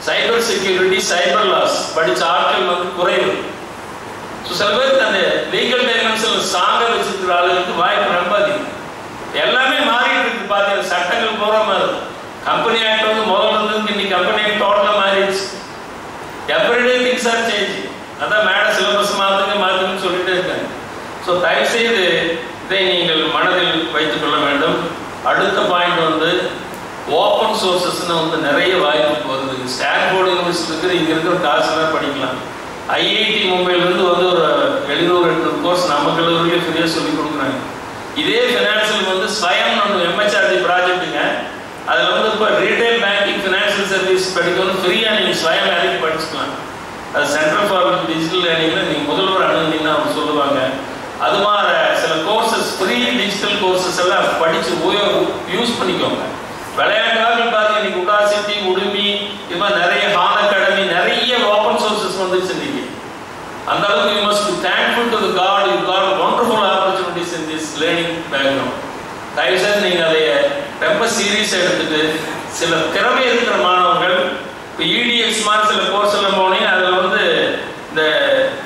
சைபர் செக்யூரிட்டி, சைபர் லாஸ் படித்த ஆட்கள் வந்து குறைவு. ஸோ சில பேருக்கு அந்த லீகல் டைமென்ஷன் ஸ்ட்ராங்காக வச்சுருக்கிற ஆளுகளுக்கு வாய்ப்பு ரொம்ப அதிகம். எல்லாமே மாறிட்டு இருக்கு. பார்த்தீங்கன்னா சட்டங்கள் போகிற மாதிரி கம்பெனி ஆக்ட் வந்து முதல்ல இருந்து இன்னைக்கு கம்பெனி ஆக்ட் டோட்டலாக மாறிடுச்சு. Everyday things are changing. அதான் மேடம் சிலபஸ் மாற்றுன்னு சொல்லிட்டே இருக்காங்க. ஸோ தயவுசெய்து இதை நீங்கள் மனதில் வைத்துக் கொள்ள வேண்டும். அடுத்த பாயிண்ட் வந்து ஓப்பன் சோர்சஸ்ன்னு வந்து நிறைய வாய்ப்பு வருது. ஸ்டான்போர்டு யூனிவர்சிட்டி இருக்குது, இங்கே இருக்கிற காசுலாம் படிக்கலாம். ஐஐடி மும்பையிலேருந்து வந்து ஒரு 700-800 கோர்ஸ் நம்ம கல்லூரியிலே ஃப்ரீயாக சொல்லிக் கொடுக்குறாங்க. இதே ஃபினான்சியல் வந்து ஸ்வயம் நம்ம எம்ஹெச்ஆர்டி ப்ராஜெக்ட்டுங்க. அதில் வந்து இப்போ ரீட்டைல் பேங்கிங், ஃபினான்ஷியல் சர்வீஸ் படிக்கணும் ஃப்ரீயாக நீங்கள் ஸ்வயம் வேலைக்கு படிச்சுக்கலாம். அது சென்ட்ரல் ஃபார் டிஜிட்டல் லேர்னிங்கில் நீங்கள் முதல்வர் அணுகுனீங்கன்னா அவங்க சொல்லுவாங்க. அது மாதிரி சில கோர்சஸ் ஃப்ரீ டிஜிட்டல் கோர்சஸ் எல்லாம் படித்து யூஸ் பண்ணிக்கோங்க. விளையாட்டுக்காக பாருங்க, இன்னைக்கு உடாசிட்டி, உடுமி, இது மாதிரி நிறைய ஹான் அகாடமி, நிறைய ஓப்பன் சோர்சஸ் வந்துருச்சு இன்னைக்கு. அந்த அளவுக்கு you must be thankful to the god, you got wonderful opportunities in this learning background. தயவுசெய்து நீங்கள் அதை ரொம்ப சீரியஸாக எடுத்துட்டு சில திறமை இருக்கிற மாணவர்கள் இப்போ இடிஎக்ஸ் மாதிரி சில கோர்ஸ் எல்லாம் போனீங்க, அதில் வந்து இந்த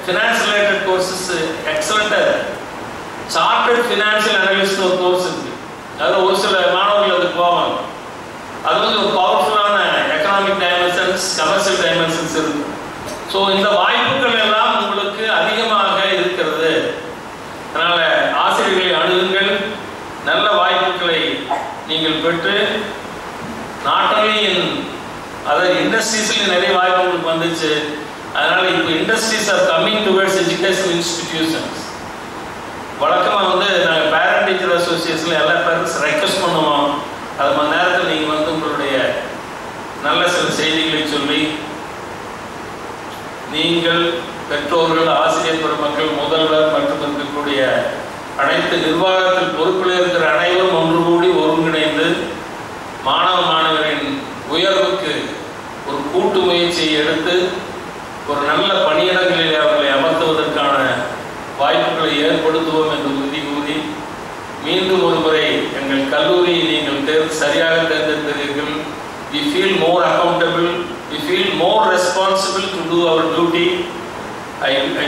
ஃபினான்ஸ் ரிலேட்டட் கோர்சஸ் எக்ஸலண்ட்டாக இருக்குது. சார்ட்டர்ட் ஃபினான்ஷியல் அனலிஸ்ட் ஒரு கோர்ஸ் இருக்குது. அதில் ஒரு சில மாணவர்கள் அதுக்கு போவாங்க. அது வந்து ஒரு பவர்ஃபுல்லான எக்கனாமிக் டைமென்ஷன்ஸ், கமர்ஷியல் டைமென்ஷன்ஸ் இருக்குது. ஸோ இந்த வாய்ப்புகள் எல்லாம் உங்களுக்கு அதிகமாக இருக்கிறது. அதனால் ஆசிரியர்களை அணுகுங்கள். நல்ல வாய்ப்புகளை நீங்கள் பெற்று நாட் ஒன்லி இன் அதர் இண்டஸ்ட்ரீஸில் நிறைய வாய்ப்பு உங்களுக்கு வந்துச்சு. அதனால் இப்போ industries are coming towards educational institutions. வழக்கமாக வந்து நாங்கள் பேரண்ட் டீச்சர் அசோசியேஷனில் எல்லா பேரண்ட்ஸ் ரெக்வஸ்ட் பண்ணுவோம். அது மாதிரி நேரத்தில் நீங்கள் வந்து உங்களுடைய நல்ல சில செய்திகளை சொல்லி நீங்கள் பெற்றோர்கள், ஆசிரியர் பெருமக்கள், முதல்வர் மற்றும் இருக்கக்கூடிய அனைத்து நிர்வாகத்தில் பொறுப்பில் இருக்கிற அனைவரும் ஒன்று கூடி ஒருங்கிணைந்து மாணவ மாணவரின் உயர்வுக்கு ஒரு கூட்டு முயற்சியை எடுத்து ஒரு நல்ல பணியிடங்களில் அவர்களை அமர்த்துவதற்கான வாய்ப்புகளை ஏற்படுத்துவோம் என்று உறுதி கூறி மீண்டும் ஒரு முறை எங்கள் கல்லூரியை நீங்கள் சரியாக தேர்ந்தெடுத்தீர்கள். We feel more accountable, we feel more responsible to do our duty.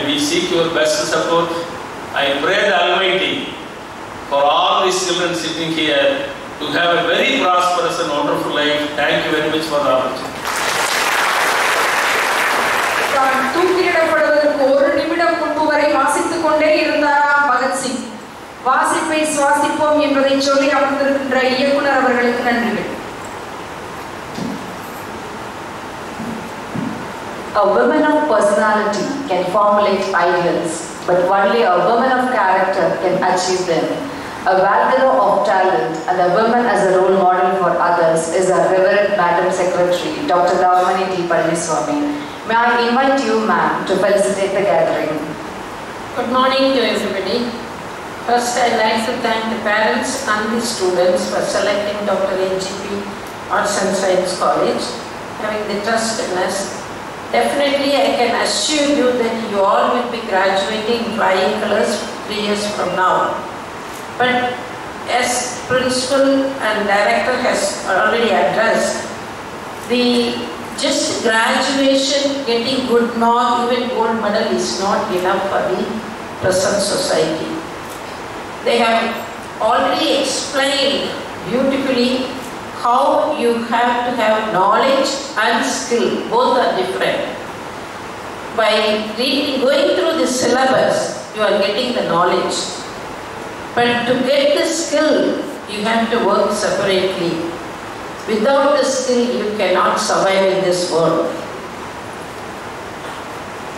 We seek your best support. I pray the Almighty for all these children sitting here to have a very prosperous and wonderful life. Thank you very much for the opportunity. தான் தூக்கிலிடப்படுவதற்கு ஒரு நிமிடம் முன்பு வரை வாசித்துக் கொண்டே இருந்தாராம் பகத்சிங். வாசிப்பை சுவாசிப்போம் என்பதை சொல்லி அமர்ந்திருக்கின்ற இயக்குனர் அவர்களுக்கு நன்றிகள். A woman of personality can formulate ideals, but only a woman of character can achieve them. A vagabond of talent and a woman as a role model for others is our Reverend Madam Secretary, Dr. N.G.P. May I invite you, ma'am, to felicitate the gathering. Good morning to everybody. First, I'd like to thank the parents and the students for selecting Dr. N.G.P. Arts and Science College, having the trust in us. Definitely, I can assure you that you all will be graduating in flying colors 3 years from now. But as principal and director has already addressed, the just graduation, getting good mark, even gold medal is not enough for the present society. They have already explained beautifully how you have to have knowledge and skill. Both are different. By going through the syllabus, you are getting the knowledge. But to get the skill, you have to work separately. Without the skill, you cannot survive in this world.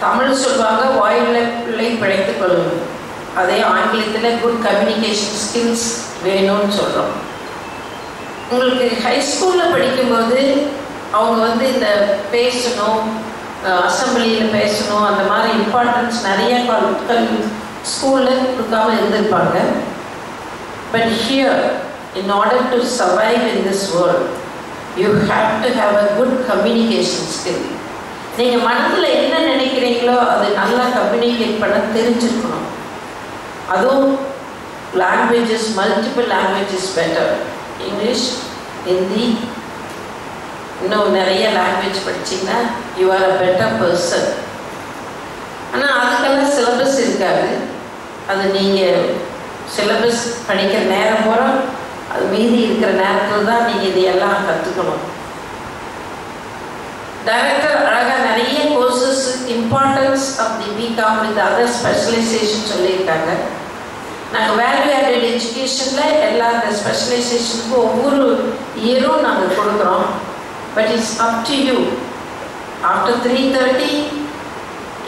Tamil சொல்வாங்க வாயில பிள்ளை பிழைத்துக் கொள்ளும். அதே ஆங்கிலத்தில் good communication skills வேணும்னு சொல்கிறோம். உங்களுக்கு ஹைஸ்கூலில் படிக்கும்போது அவங்க வந்து இந்த பேசணும், அசம்பிளியில் பேசணும், அந்த மாதிரி இம்பார்ட்டன்ஸ் நிறைய ஸ்கூலில் கொடுக்காம இருந்திருப்பாங்க. But here, in order to survive in this world, you have to have a good communication skill. நீங்கள் மனதில் என்ன நினைக்கிறீங்களோ அது நல்லா கம்யூனிகேட் பண்ண தெரிஞ்சிருக்கணும். அதுவும் languages, multiple languages better. English, Hindi, இன்னும் நிறைய லாங்குவேஜ் படிச்சிங்கன்னா you are a better person. ஆனால் அதுக்கெல்லாம் சிலபஸ் இருக்காது. அது நீங்கள் சிலபஸ் படிக்கிற நேரம் போகிற அது மீதி இருக்கிற நேரத்தில் தான் நீங்கள் இதையெல்லாம் கற்றுக்கணும். டைரக்டர் அழகாக நிறைய courses importance of the BCom with other specialisation சொல்லியிருக்காங்க. நாங்கள் வேல்யூ ஆடட் எஜுகேஷனில் எல்லா அந்த ஸ்பெஷலைசேஷனுக்கும் ஒவ்வொரு இயரும் நாங்கள் கொடுக்குறோம். But it's up to you. After 3:30,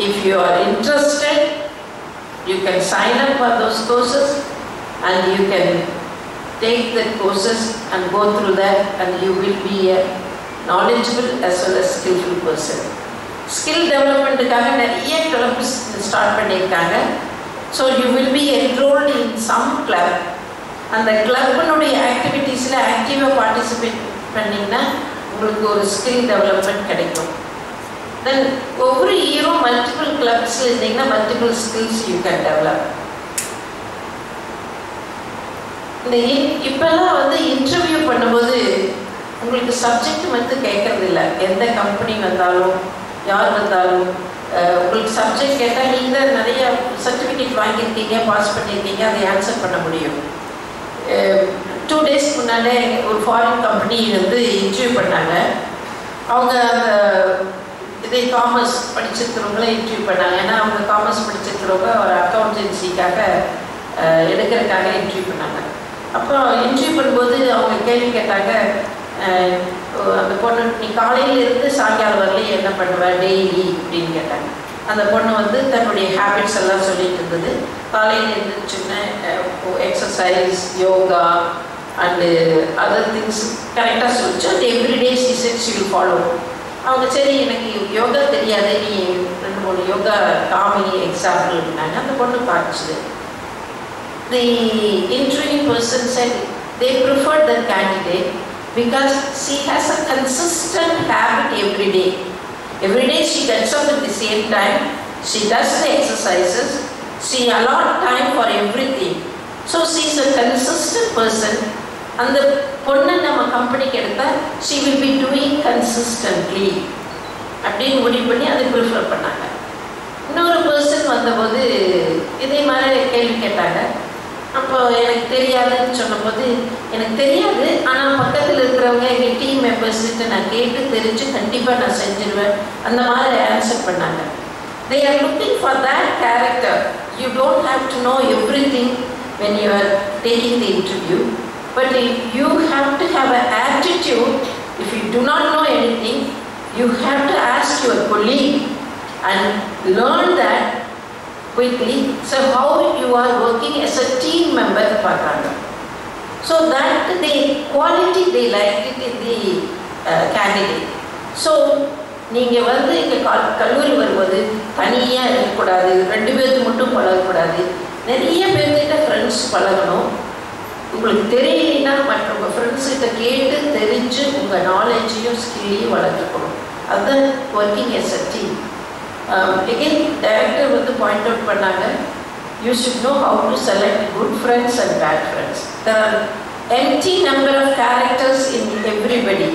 if you are interested, you can sign up for those courses and you can take the courses and go through that, and you will be a knowledgeable as well as skillful person. Skill developmentக்காக நிறைய clubs start பண்ணியிருக்காங்க. So you will be enrolled in some club. அந்த கிளப்பினுடைய ஆக்டிவிட்டீஸில் ஆக்டிவாக participate பண்ணிங்கன்னா உங்களுக்கு ஒரு skill development கிடைக்கும். தென் ஒவ்வொரு இயரும் multiple கிளப்ஸில் இருந்தீங்கன்னா multiple skills you can develop. இந்த இப்போல்லாம் வந்து இன்டர்வியூ பண்ணும்போது உங்களுக்கு சப்ஜெக்ட் வந்து கேட்கறது இல்லை. எந்த கம்பெனி வந்தாலும் யார் வந்தாலும் உங்களுக்கு சப்ஜெக்ட் கேட்டால் நீங்கள் நிறைய சர்டிஃபிகேட் வாங்கியிருக்கீங்க, பாஸ் பண்ணியிருக்கீங்க, அதை ஆன்சர் பண்ண முடியும். 2 days முன்னாலே ஒரு ஃபாரின் கம்பெனி வந்து இன்டர்வியூ பண்ணாங்க. அவங்க அந்த இதே காமர்ஸ் படிச்சிருக்கிறவங்கள இன்டர்வியூ பண்ணாங்க. ஏன்னா அவங்க காமர்ஸ் படிச்சிருக்கிறவங்க ஒரு அக்கௌண்டன்சிக்காக எடுக்கிறதுக்காக இன்டர்வியூ பண்ணாங்க. அப்போ இன்டர்வியூ பண்ணும்போது அவங்க கேள்வி கேட்டாங்க, அந்த பொண்ணு நீ காலையிலேருந்து சாயங்காலம் வரலையும் என்ன பண்ணுவேன் டெய்லி அப்படின்னு கேட்டாங்க. அந்த பொண்ணு வந்து தன்னுடைய ஹேபிட்ஸ் எல்லாம் சொல்லிட்டு இருந்தது. காலையில் இருந்துச்சுன்னா exercise, yoga and other things கரெக்டாக சொல்லிச்சு. அந்த எவ்ரிடே ஷி வில் ஃபாலோ. அவங்க சரி எனக்கு யோகா தெரியாது, நீ 2-3 யோகா காமி எக்ஸாம்பிள் அப்படின்னாங்க. அந்த பொண்ணு பார்த்துச்சு. The interviewing person said they preferred the candidate because she has a consistent habit every day. Every day she gets up at the same time, she does the exercises, she allot time for everything. So she is a consistent person. And the பொண்ணு நம்ம கம்பெனிக்கு எடுத்தால் she will be doing consistently. அப்படின்னு முடிவு பண்ணி அதை prefer பண்ணாங்க. இன்னொரு பர்சன் வந்தபோது இதே மாதிரி கேள்வி கேட்டாங்க. அப்போ எனக்கு தெரியாதுன்னு சொன்னபோது, எனக்கு தெரியாது, ஆனால் பக்கத்தில் இருக்கிறவங்க எங்கள் டீம் மெம்பர்ஸ்கிட்ட நான் கேட்டு தெரிஞ்சு கண்டிப்பாக நான் செஞ்சிருவேன், அந்த மாதிரி ஆன்சர் பண்ணாங்க. They are looking for that character. You don't have to know everything when you are taking the interview, but you have to have an attitude. If you do not know anything, you have to ask your colleague and learn that quickly. So how you are working as a team member பார்த்தாங்க. So that the quality they liked it in the candidate. So நீங்கள் வந்து இங்கே கல்லூரி வரும்போது தனியாக இருக்கக்கூடாது, 2 பேருக்கு மட்டும் பழகக்கூடாது, நிறைய பேர்கிட்ட ஃப்ரெண்ட்ஸ் பழகணும். உங்களுக்கு தெரியலைன்னா மற்றவங்க ஃப்ரெண்ட்ஸ்கிட்ட கேட்டு தெரிஞ்சு உங்கள் நாலேஜையும் ஸ்கில்லையும் வளர்த்துக்கணும். அதுதான் working as a team. Again, director வந்து பாயிண்ட் அவுட் பண்ணாங்க, you should know how to select good friends and bad friends. There are empty number of characters in everybody.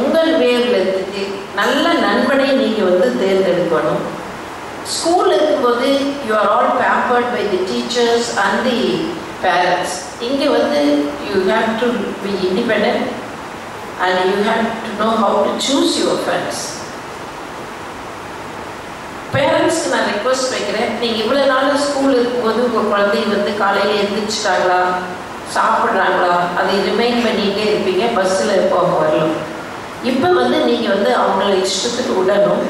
உங்கள் வேர்லேருந்து நல்ல நண்பனை நீங்கள் வந்து தேர்ந்தெடுக்கணும். ஸ்கூல் இருக்கும்போது you are all pampered by the teachers and the parents. இங்கே வந்து you have to be independent and you have to know how to choose your friends. பேரண்ட்ஸ்க்கு நான் ரெக்வஸ்ட் வைக்கிறேன், நீங்கள் இவ்வளோ நாள் ஸ்கூல் இருக்கும்போது உங்கள் குழந்தைங்க வந்து காலையில் எழுந்திரிச்சிட்டாங்களா, சாப்பிட்றாங்களா, அதை ரிமைண்ட் பண்ணிகிட்டே இருப்பீங்க, பஸ்ஸில் இருப்பவங்க வரலாம். இப்போ வந்து நீங்கள் வந்து அவங்கள இஷ்டத்துக்கு விடணும்.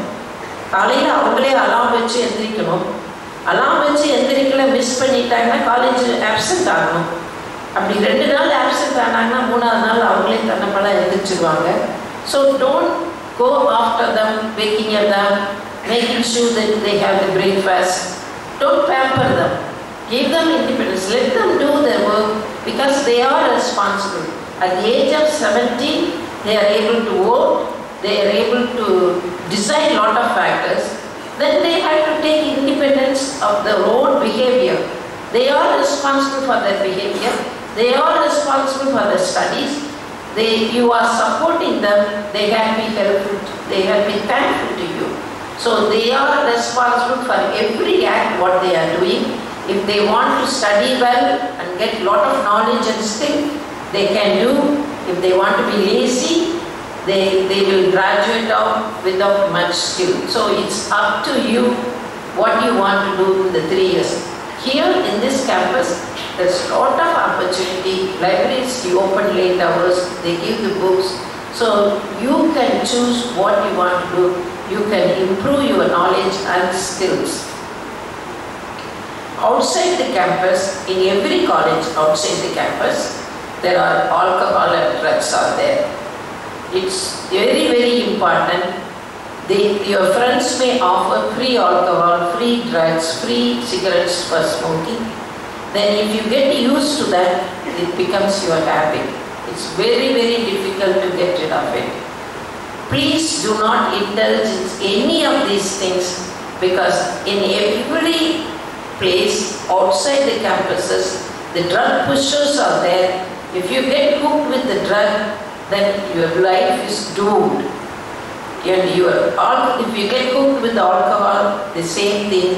காலையில் அவங்களே அலாம் வச்சு எந்திரிக்கணும். அலாம் வச்சு எந்திரிக்கல மிஸ் பண்ணிட்டாங்கன்னா காலேஜ் ஆப்சென்ட் ஆகணும். அப்படி 2 நாள் ஆப்சென்ட் ஆனாங்கன்னா 3ஆவது நாள் அவங்களே தன்னப்பெல்லாம் எந்திரிச்சிருவாங்க. So don't go after them, waking up them, making sure that they have the breakfast. Don't pamper them. Give them independence. Let them do their work because they are responsible. At the age of 17, they are able to vote. They are able to decide lot of factors. Then they have to take independence of their own behavior. They are responsible for their behavior. They are responsible for their studies. You are supporting them. They have been helpful. They have been thankful to you. So they are responsible for every act what they are doing. If they want to study well and get lot of knowledge and skill, they can do. If they want to be lazy, they will graduate out without much skill. So it's up to you what you want to do in the 3 years. Here in this campus, there's a lot of opportunity. Libraries, you open late hours, they give the books. So you can choose what you want to do. You can improve your knowledge and skills. Outside the campus, in every college outside the campus, there are alcohol and drugs are there. It's very, very important. Your friends may offer free alcohol, free drugs, free cigarettes for smoking. Then if you get used to that, it becomes your habit. It's very, very difficult to get rid of it. Please do not indulge in any of these things because in every place outside the campuses, the drug pushers are there. If you get hooked with the drug, then your life is doomed. And if you get hooked with the alcohol, the same thing.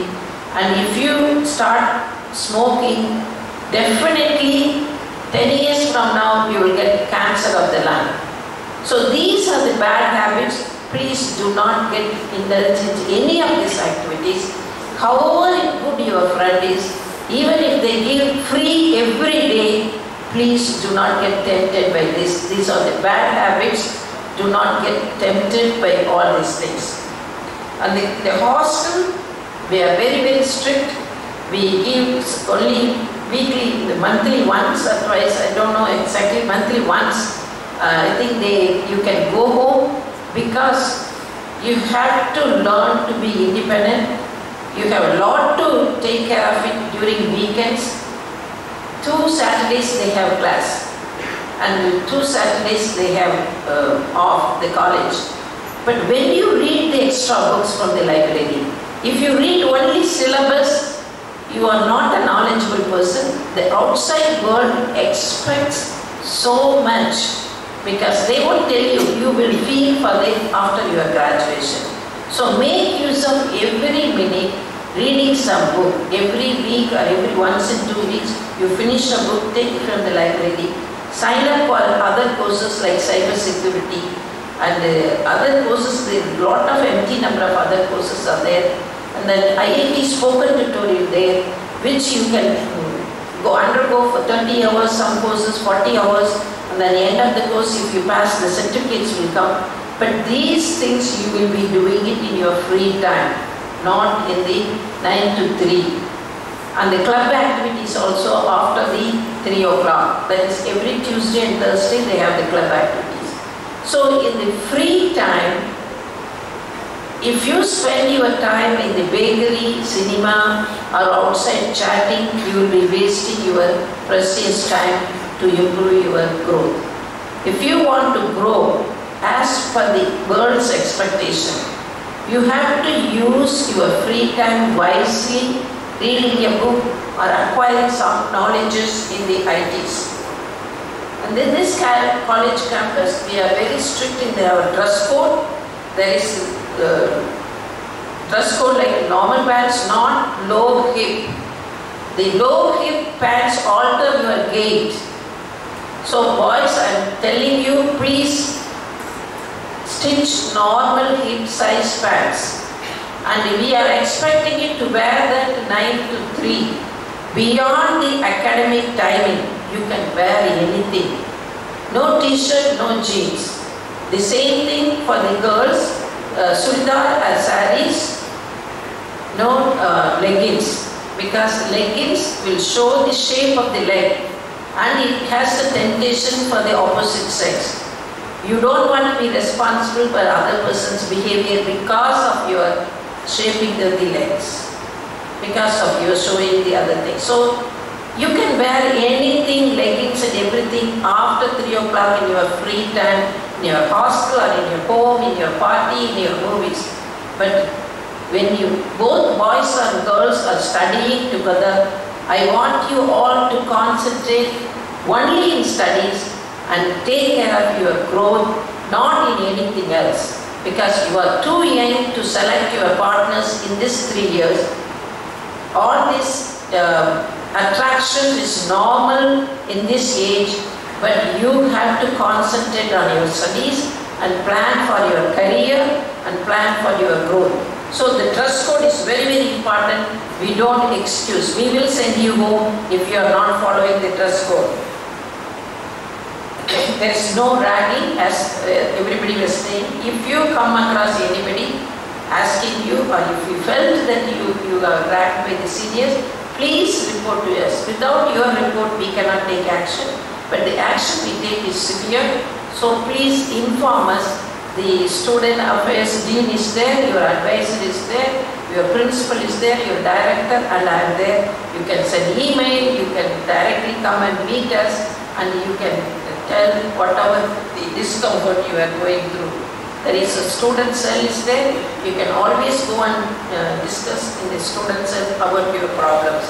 And if you start smoking, definitely 10 years from now, you will get cancer of the lung. So these are the bad habits. Please do not get indulged in any of these activities. However good your friend is, even if they give free every day, please do not get tempted by this. These are the bad habits. Do not get tempted by all these things. And the hostel, we are very, very strict. We give only weekly, monthly once or twice, I don't know exactly, monthly once. I think you can go home because you have to learn to be independent. You have a lot to take care of it during weekends. 2 Saturdays they have class and 2 Saturdays they have off the college. But when you read the extra books from the library, if you read only syllabus, you are not a knowledgeable person. The outside world expects so much. because they won't tell you, you will feel for them after your graduation. So make use of every minute, reading some book. Every week or every once in 2 weeks, you finish a book, take it from the library. Sign up for other courses like cyber security and other courses. There are a lot of empty number of other courses are there. And then IIT spoken tutorial there, which you can undergo for 30 hours, some courses 40 hours, and at the end of the course, if you pass, the certificates will come. But these things you will be doing it in your free time, not in the 9 to 3. And the club activities also after the 3 o'clock. That is every Tuesday and Thursday they have the club activities. So in the free time, if you spend your time in the bakery, cinema or outside chatting, you will be wasting your precious time to improve your growth. If you want to grow as per the world's expectation, you have to use your free time wisely, reading a book or acquiring some knowledges in the ITs. And in this college campus, we are very strict in our dress code. There is dress code like normal pants, not low hip. The low hip pants alter your gait. So boys, I am telling you, please stitch normal hip size pants. And we are expecting it to wear that 9 to 3. Beyond the academic timing, you can wear anything. No t-shirt, no jeans. The same thing for the girls, suridar or saris, no leggings. Because leggings will show the shape of the leg and it has a temptation for the opposite sex. You don't want to be responsible for other person's behavior because of your shaping the legs, because of your showing the other thing. So you can wear anything, leggings and everything after 3 o'clock in your free time, in your hostel or in your home, in your party, in your movies. But when you both boys and girls are studying together, I want you all to concentrate only in studies and take care of your growth, not in anything else. Because you are too young to select your partners in these 3 years. All this attraction is normal in this age, but you have to concentrate on your studies and plan for your career and plan for your growth. So the dress code is very, very important. We don't excuse. We will send you home if you are not following the dress code. There is no ragging, as everybody was saying. If you come across anybody asking you, or if you felt that you are ragged by the seniors, please report to us. Without your report, we cannot take action. But the action we take is severe. So please inform us. The student affairs dean is there, your advisor is there, your principal is there, your director, and I am there. You can send email, you can directly come and meet us, and you can tell whatever the discomfort you are going through. There is a student cell is there. You can always go and discuss in the student cell about your problems.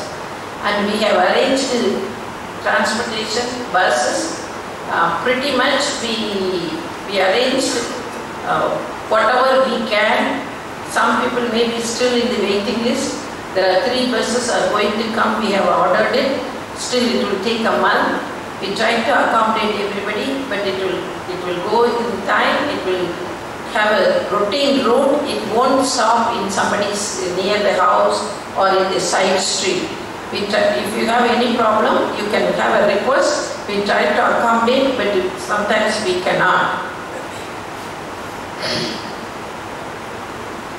And we have arranged transportation, buses. Pretty much we arranged whatever we can. Some people may be still in the waiting list. There are 3 buses are going to come. We have ordered it. Still it will take a month. We try to accommodate everybody, but it will go in time. It will have a routine route. It won't stop in somebody's near the house or in the side street. If you have any problem, you can have a request. We try to accommodate, but sometimes we cannot.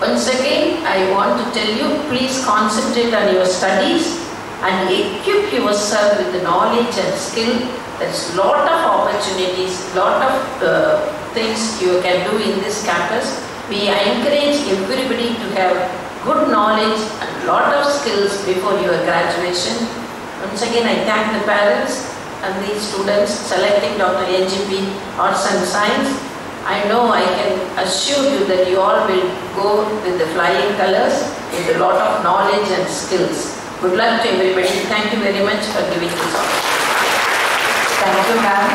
Once again, I want to tell you, please concentrate on your studies and equip yourself with the knowledge and skill. There's lot of opportunities, lot of things you can do in this campus. We encourage everybody to have good knowledge and lot of skills before your graduation. Once again, I thank the parents and the students selecting Dr. N.G.P. Arts and Science. I know I can assure you that you all will go with the flying colors with a lot of knowledge and skills. Good luck to everybody. Thank you very much for giving this opportunity. Thank you, ma'am.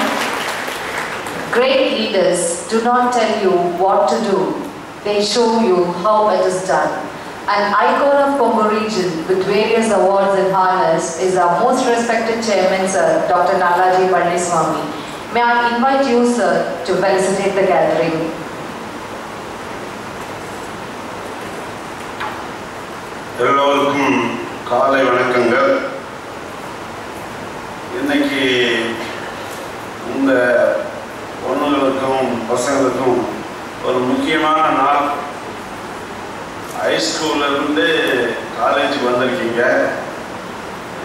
Great leaders do not tell you what to do, they show you how it is done. An icon of Congo region with various awards in harness is our most respected chairman, Sir Dr. Nalaji Palliswamy. May I invite you, sir, to felicitate the gathering. எல்லோருக்கும் காலை வணக்கங்கள். இன்னைக்கு இந்த பொண்ணுங்களுக்கும் பசங்களுக்கும் ஒரு முக்கியமான நாள். ஹைஸ்கூல்லேருந்து காலேஜுக்கு வந்திருக்கீங்க.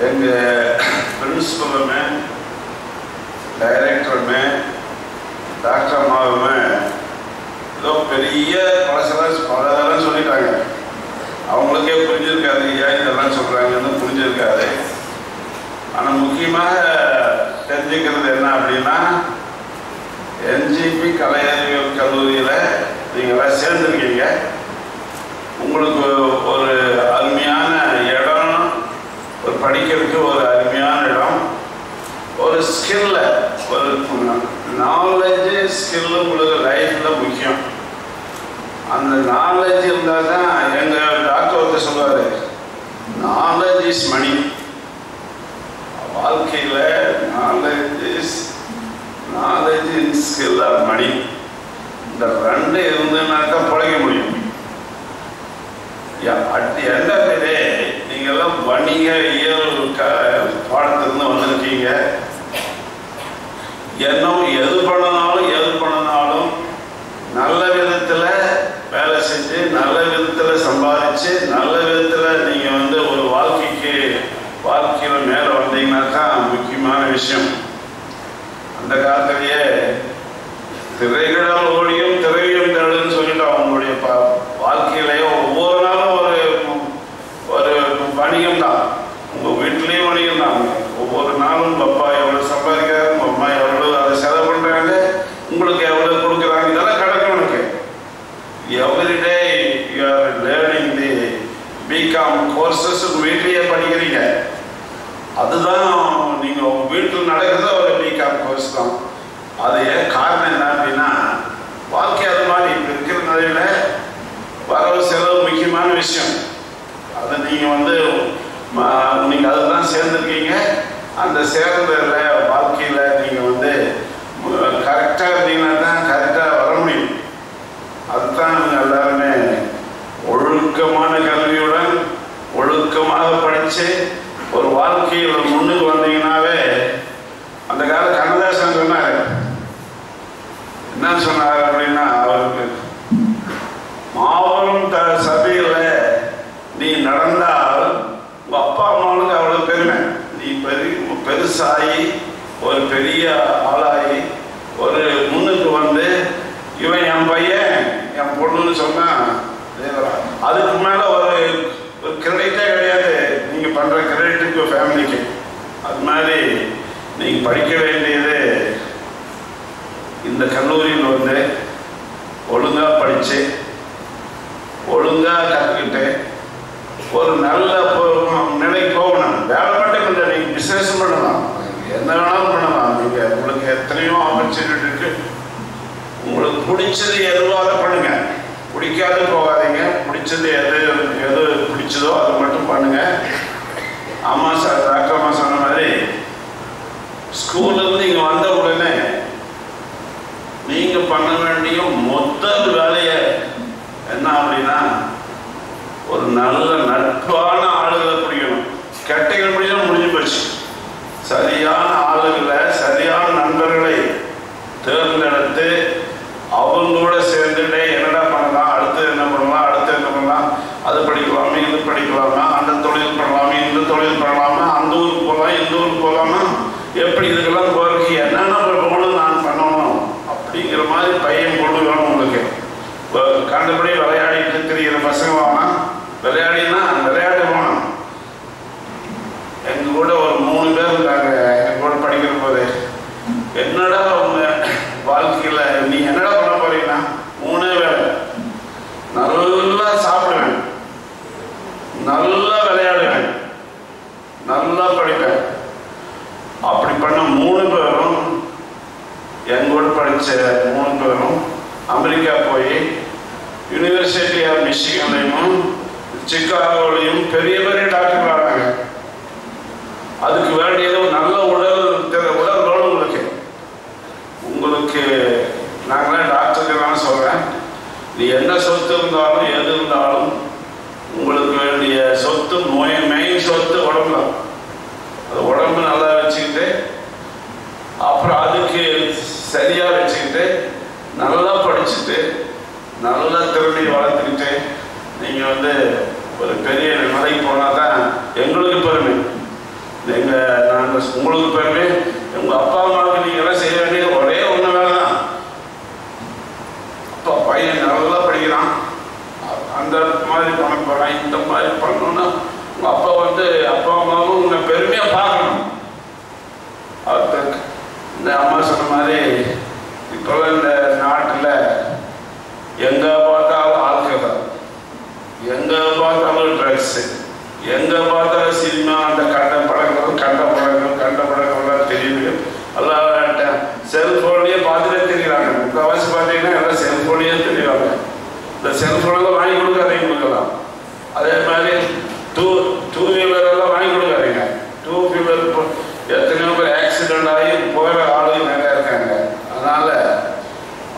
எங்கள் பிரின்சிபலுமே டைரக்டருமே டாக்டர் அம்மாவுமே ஏதோ பெரிய பலதெல்லாம் சொல்லிட்டாங்க. அவங்களுக்கே புரிஞ்சிருக்காது, ஏன் இதெல்லாம் சொல்கிறாங்கன்னு புரிஞ்சிருக்காது. ஆனால் முக்கியமாக தெரிஞ்சுக்கிறது என்ன அப்படின்னா, N.G.P கலை அறிவியல் கல்லூரியில் நீங்களாம் சேர்ந்துருக்கீங்க. உங்களுக்கு ஒரு அருமையான இடம், ஒரு படிக்கிறதுக்கு ஒரு அருமையான இடம், ஒரு ஸ்கில்ல, ஒரு நாலேஜு ஸ்கில்லு உங்களுக்கு லைஃப்பில் முக்கியம். அந்த நாலேஜ் இருந்தால் தான், எங்கள் டாக்டர் ஒருத்தர் சொல்லுவார், நாலேஜ் இஸ் மணி. வாழ்க்கையில் knowledge in skill are money, இந்த ரெண்டு இருந்துனாக்கா பிழைக்க முடியும். At the end of the day நீங்கள்லாம் வணிக இயல் பாடத்திலிருந்து வந்திருக்கீங்க. எது பண்ணனாலும் நல்ல விதத்தில் வேலை செஞ்சு, நல்ல விதத்தில் சம்பாதிச்சு, நல்ல விதத்தில் நீங்கள் ஒரு வாழ்க்கையில் மேலே வந்தீங்கன்னாக்கா முக்கியமான விஷயம். அந்த காலத்திலேயே திரைகடல் ஓடியும் திரையும் தேடுன்னு சொல்லிட்டு அவங்களுடைய வாழ்க்கையிலேயே ஒவ்வொரு நாளும் ஒரு வணிகம் தான். உங்கள் வீட்லேயும் வணிகம் தான். ஒவ்வொரு நாளும் அப்பா எவ்வளோ சம்பாதிக்கிறாங்க, உங்கள் அம்மா எவ்வளோ அதை செலவு பண்ணுறாங்க, உங்களுக்கு எவ்வளோ கொடுக்குறாங்க, இதெல்லாம் கிடக்கும் எனக்கு. Everyday you are learning the BCom courses வீட்லேயே படிக்கிறீங்க. அதுதான் நீங்கள் உங்கள் வீட்டில் நடக்கிறத ஒரு பிகாம் கோர்ஸ் தான். அது காரணம் என்ன அப்படின்னா, வாழ்க்கை அது மாதிரி இப்போ இருக்கிற நிலையில வரவு செலவு முக்கியமான விஷயம். அதை நீங்கள் நீங்கள் அதுதான் சேர்ந்துருக்கீங்க. அந்த சேர்ந்ததில் வாழ்க்கையில் நீங்கள் கரெக்டாக இருந்தீங்கன்னா தான் கரெக்டாக வர முடியும். அதுதான் எல்லாருமே ஒழுக்கமான கல்வியுடன் ஒழுக்கமாக படித்து ஒரு வாழ்க்கையில் முன்னுக்கு வந்தீங்கன்னாவே, அந்த கால கண்ணதாசன் சொன்னார், என்ன சொன்னார் அப்படின்னா, அவருக்கு மாபெரும் சபையில் நீ நடந்தால் உங்கள் அப்பா அம்மாவுக்கு அவ்வளோ பெருமை. நீ பெருசாகி ஒரு பெரிய ஆளாகி ஒரு முன்னுக்கு இவன் என் பையன் என் பொண்ணுன்னு சொன்னால் அதுக்கு மேலே ஒரு கிரெடிட்டே கிடையாது. நீங்கள் பண்ணுற கிரெடிட்டுக்கு ஃபேமிலிக்கு. அது மாதிரி நீங்கள் படிக்க வேண்டியது இந்த கல்லூரியில் ஒழுங்காக படித்து ஒழுங்காக கற்றுக்கிட்டு ஒரு நல்ல நிலைக்கு போகணும். வேலை மட்டும் இல்லை, நீங்கள் பிஸ்னஸ் பண்ணலாம், என்ன வேணாலும் பண்ணலாம். நீங்கள் உங்களுக்கு எத்தனையோ ஆப்பர்ச்சுனிட்டி இருக்குது. உங்களுக்கு பிடிச்சது எதுவாக பண்ணுங்க, பிடிக்காது போகாதீங்க. பிடிச்சது எது பிடிச்சதோ அது மட்டும் பண்ணுங்க. அம்மா சார் டாக்டர் அம்மா சொன்ன மாதிரி, ஸ்கூல்லேருந்து நீங்கள் வந்த உடனே நீங்கள் பண்ண வேண்டிய முதல் வேலையை என்ன அப்படின்னா, ஒரு நல்ல நட்பான ஆளுகளை பிடிக்கணும். கெட்டைகள் பிடிச்சா முடிஞ்சு போச்சு. சரியான ஆளுகளை, சரியான நண்பர்களை தேர்ந்தெடுத்து அவங்களோட சேர்ந்துட்டே என்னடா பண்ணலாம், அடுத்து என்ன பண்ணலாம், அது படிக்கலாமா, இது படிக்கலாமா, அந்த தொழில் பண்ணலாமா, இந்த தொழில் பண்ணலாமா, அந்த ஊருக்கு போகலாம், இந்த ஊருக்கு போகலாமா, எப்படி இதுக்கெல்லாம் போகிறதுக்கு என்னென்ன போகணும் நான் பண்ணணும் அப்படிங்கிற மாதிரி பையன் கொண்டு வேணும். உங்களுக்கு கண்டபடி விளையாடிட்டு தெரிகிற பசங்க வேணாம். விளையாடினா விளையாட்டு வேணும். எங்கள் கூட ஒரு 3 பேர் இருக்காங்க. எங்கள் கூட படிக்கிற போது, என்னடா அவங்க வாழ்க்கையில் நீ என்னடா பண்ண போறீங்கன்னா, 3 வேலை நல்லா சாப்பிடுவேன், நல்லா விளையாடுவேன், நல்லா படிப்பேன். அப்படி பண்ண 3 பேரும் எங்கூட படித்த 3 பேரும் அமெரிக்கா போய் யூனிவர்சிட்டி ஆஃப் மிச்சிகன்லையும் சிக்காகோலையும் பெரிய பெரிய டாக்டர்கள் ஆனாங்க. அதுக்கு வேண்டியது ஒரு நல்ல உடல் உங்களுக்கு நாங்களாம் டாக்டருக்கு தான் சொல்கிறேன். நீ என்ன சொத்து இருந்தாலும் எது இருந்தாலும் உங்களுக்கு வேண்டிய சொத்து மெயின் சொத்து உடம்பு தான். அது உடம்பு நல்லா வச்சுக்கிட்டு அப்புறம் அதுக்கு சரியாக வச்சுக்கிட்டு நல்லா படிச்சுட்டு நல்லா திறமையை வளர்த்துக்கிட்டு நீங்கள் ஒரு பெரிய நிலைக்கு போனால் தான் எங்களுக்கு பெருமை. நாங்கள் உங்களுக்கு பெருமை. உங்கள் அப்பா அம்மாவுக்கு நீங்கள்லாம் செய்ய வேண்டியது ஒரே ஒன்று வேலை தான். அப்பா பையன் நல்லா படிக்கிறான், அந்த மாதிரி பண்ண போகிறான், இந்த மாதிரி பண்ணணும்னா உங்கள் அப்பா அப்பா அம்மாவும் உங்கள் பெருமையாக பார்க்கணும். இந்த அம்மா சொன்ன மாதிரி இப்போல்லாம் இந்த நாட்டில் எங்கே பார்த்தாலும் ஆல்கஹால், எங்கே பார்த்தாலும் ட்ரக்ஸு, எங்கே பார்த்தாலும் சினிமா, அந்த கண்ட படங்கள்லாம் தெரியுது. எல்லாம் செல்ஃபோன்லேயே பார்த்துட்டே தெரியுறாங்க. முக்கால்வாசி பார்த்தீங்கன்னா எல்லாம் செல்ஃபோன்லேயே தெரியுறாங்க. இந்த செல்ஃபோனெல்லாம் வாங்கி கொடுக்காதீங்க கொடுக்கலாம். அதே மாதிரி டூ வீலரெல்லாம் வாங்கி கொடுக்காதீங்க. 2 வீலர் எத்தனையோ பேர் ஆக்சிடென்ட் ஆகி போகிற ஆளுங்க நிறையா இருக்காங்க. அதனால்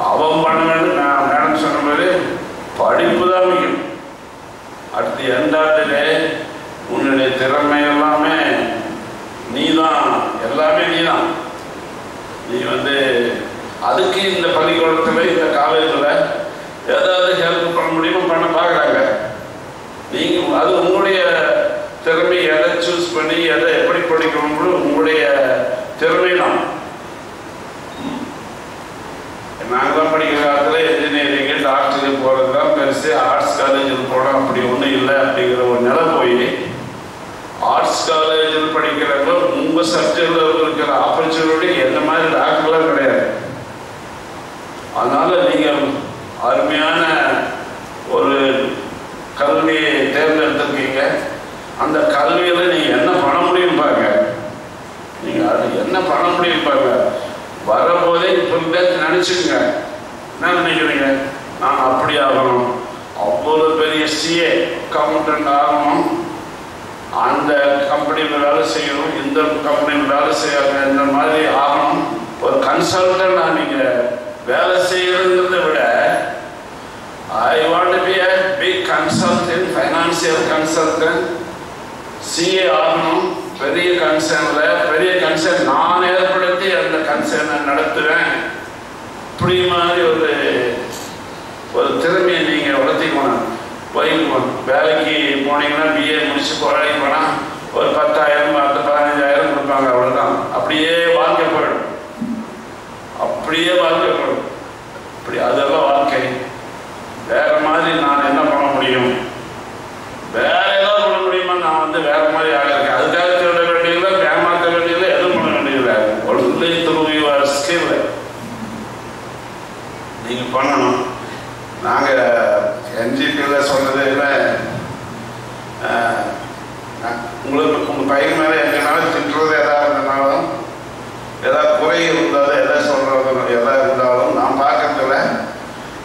அவன் பண்ண வேண்டும். நான் மேடம் சொன்ன மாதிரி படிப்பு தான் முக்கியம். அடுத்து எண்டாட்டிலே உன்னுடைய திறமை எல்லாமே நீதான், எல்லாமே நீதான். நீ அதுக்கு இந்த பள்ளிக்கூடத்தில் இந்த காலேஜில் ஏதாவது ஹெல்ப் பண்ண முடியுமோ பண்ண பார்க்குறாங்க. நீங்கள் அது உங்களுடைய திறமை, எதை சூஸ் பண்ணி எதை எப்படி படிக்கணும்னு உங்களுடைய திறமை தான். நாங்களாம் படிக்கிற காலத்தில் இன்ஜினியரிங்கு டாக்டருக்கு போகிறது தான் பெருசு. ஆர்ட்ஸ் காலேஜில் போனால் அப்படி ஒன்றும் இல்லை அப்படிங்கிற ஒரு நிலை போய் ஆர்ட்ஸ் காலேஜில் படிக்கிறப்ப உங்கள் சப்ஜெக்டில் இருக்கிற ஆப்பர்ச்சுனிட்டி எந்த மாதிரி டாக்டர்லாம் கிடையாது. அதனால் நீங்கள் அருமையான ஒரு கல்வியை தேர்ந்தெடுத்துருக்கீங்க. அந்த கல்வியில் நீங்கள் என்ன பண்ண முடியும் பாருங்க. நீங்கள் அது என்ன பண்ண முடியும் பாருங்க. வரபோதே இப்போ நினச்சிக்கங்க. என்ன நினைக்கிறீங்க? நான் அப்படி ஆகணும், அவ்வளோ பெரிய சிஏ அக்கௌண்டன்ட் ஆகணும், அந்த கம்பெனியில் வேலை செய்யணும், இந்த கம்பெனியில் வேலை செய்யணும், இந்த மாதிரி ஆகணும். ஒரு கன்சல்டன்ட் நீங்கள் வேலை செய்யறதை விட I want to be a big consultant, financial consultant, CA ஆகணும். பெரிய கன்சர்ன் நான் ஏற்படுத்தி அந்த கன்சர்னை நடத்துவேன். இப்படி மாதிரி ஒரு திறமையை நீங்கள் வளர்த்திக்கணும். வேலைக்கு போனீங்கன்னா BA முடிச்சு வேலைக்கு போனால் ஒரு 10,000 15,000 கொடுப்பாங்க, அவ்வளோதான். அப்படியே வாழ்க்கை போயிடும். இப்படி அதெல்லாம் வாழ்க்கை. வேற மாதிரி நான் என்ன பண்ண முடியும், வேற ஏதாவது பண்ண முடியுமா? நான் வேற மாதிரி ஆகிருக்கேன். அதுக்காக சொல்ல வேண்டியதில்லை, ஏமாற்ற வேண்டியதில்லை, எதுவும் பண்ண வேண்டியதில்லை. ஒன்லி த்ரூ யுவர் ஸ்கில் நீங்கள் பண்ணணும். நாங்கள் N.G.P சொன்னது இல்லை, உங்களுக்கு உங்கள் பையன் மேலே எங்கனாலும் திட்டுறது எதாவது இருந்தனாலும், ஏதாவது குறை இருந்தாலும், எதை சொல்கிறது எதாவது இருந்தாலும் நான் பார்க்கறதில்ல.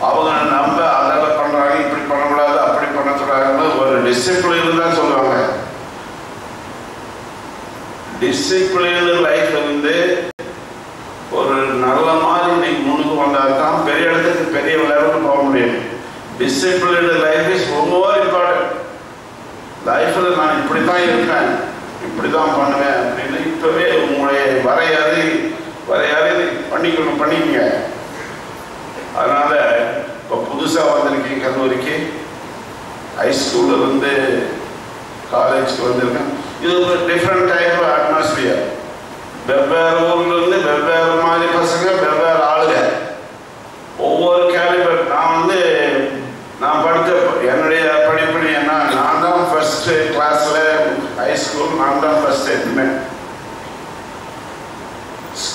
அவங்க நம்ம அதெல்லாம் பண்ணுறாங்க, இப்படி பண்ணக்கூடாது, அப்படி பண்ணக்கூடாதுன்னு ஒரு டிசிப்ளின் தான் சொல்லுவாங்க. டிசிப்ளின் லைஃப் ஒரு நல்ல மாதிரி நீங்கள் முன்னுக்கு வந்தால் தான் பெரிய இடத்துக்கு பெரிய லெவலுக்கு போக முடியும். Discipline life is more important. லைஃப்பில் நான் இப்படி தான் இருக்கேன், இப்படி தான் பண்ணுவேன் அப்படின்னு இப்போவே உங்களுடைய வரையறை பண்ணிக்கங்க. அதனால் இப்போ புதுசாக வந்திருக்கீங்க கல்லூரிக்கு, ஹைஸ்கூலில் காலேஜுக்கு வந்திருக்கேன். இது ஒரு டிஃப்ரெண்ட் டைப் ஆஃப் அட்மாஸ்பியர். வெவ்வேறு ஊர்லேருந்து வெவ்வேறு மாதிரி பசங்க, வெவ்வேறு ஆளுங்க, ஒவ்வொரு கேலிபர். நான் படித்த என்னுடைய படிப்பு என்ன, நான் தான் ஃபஸ்ட்டு கிளாஸில் ஹைஸ்கூல், நான் தான் ஃபஸ்ட்டு எப்பவுமே.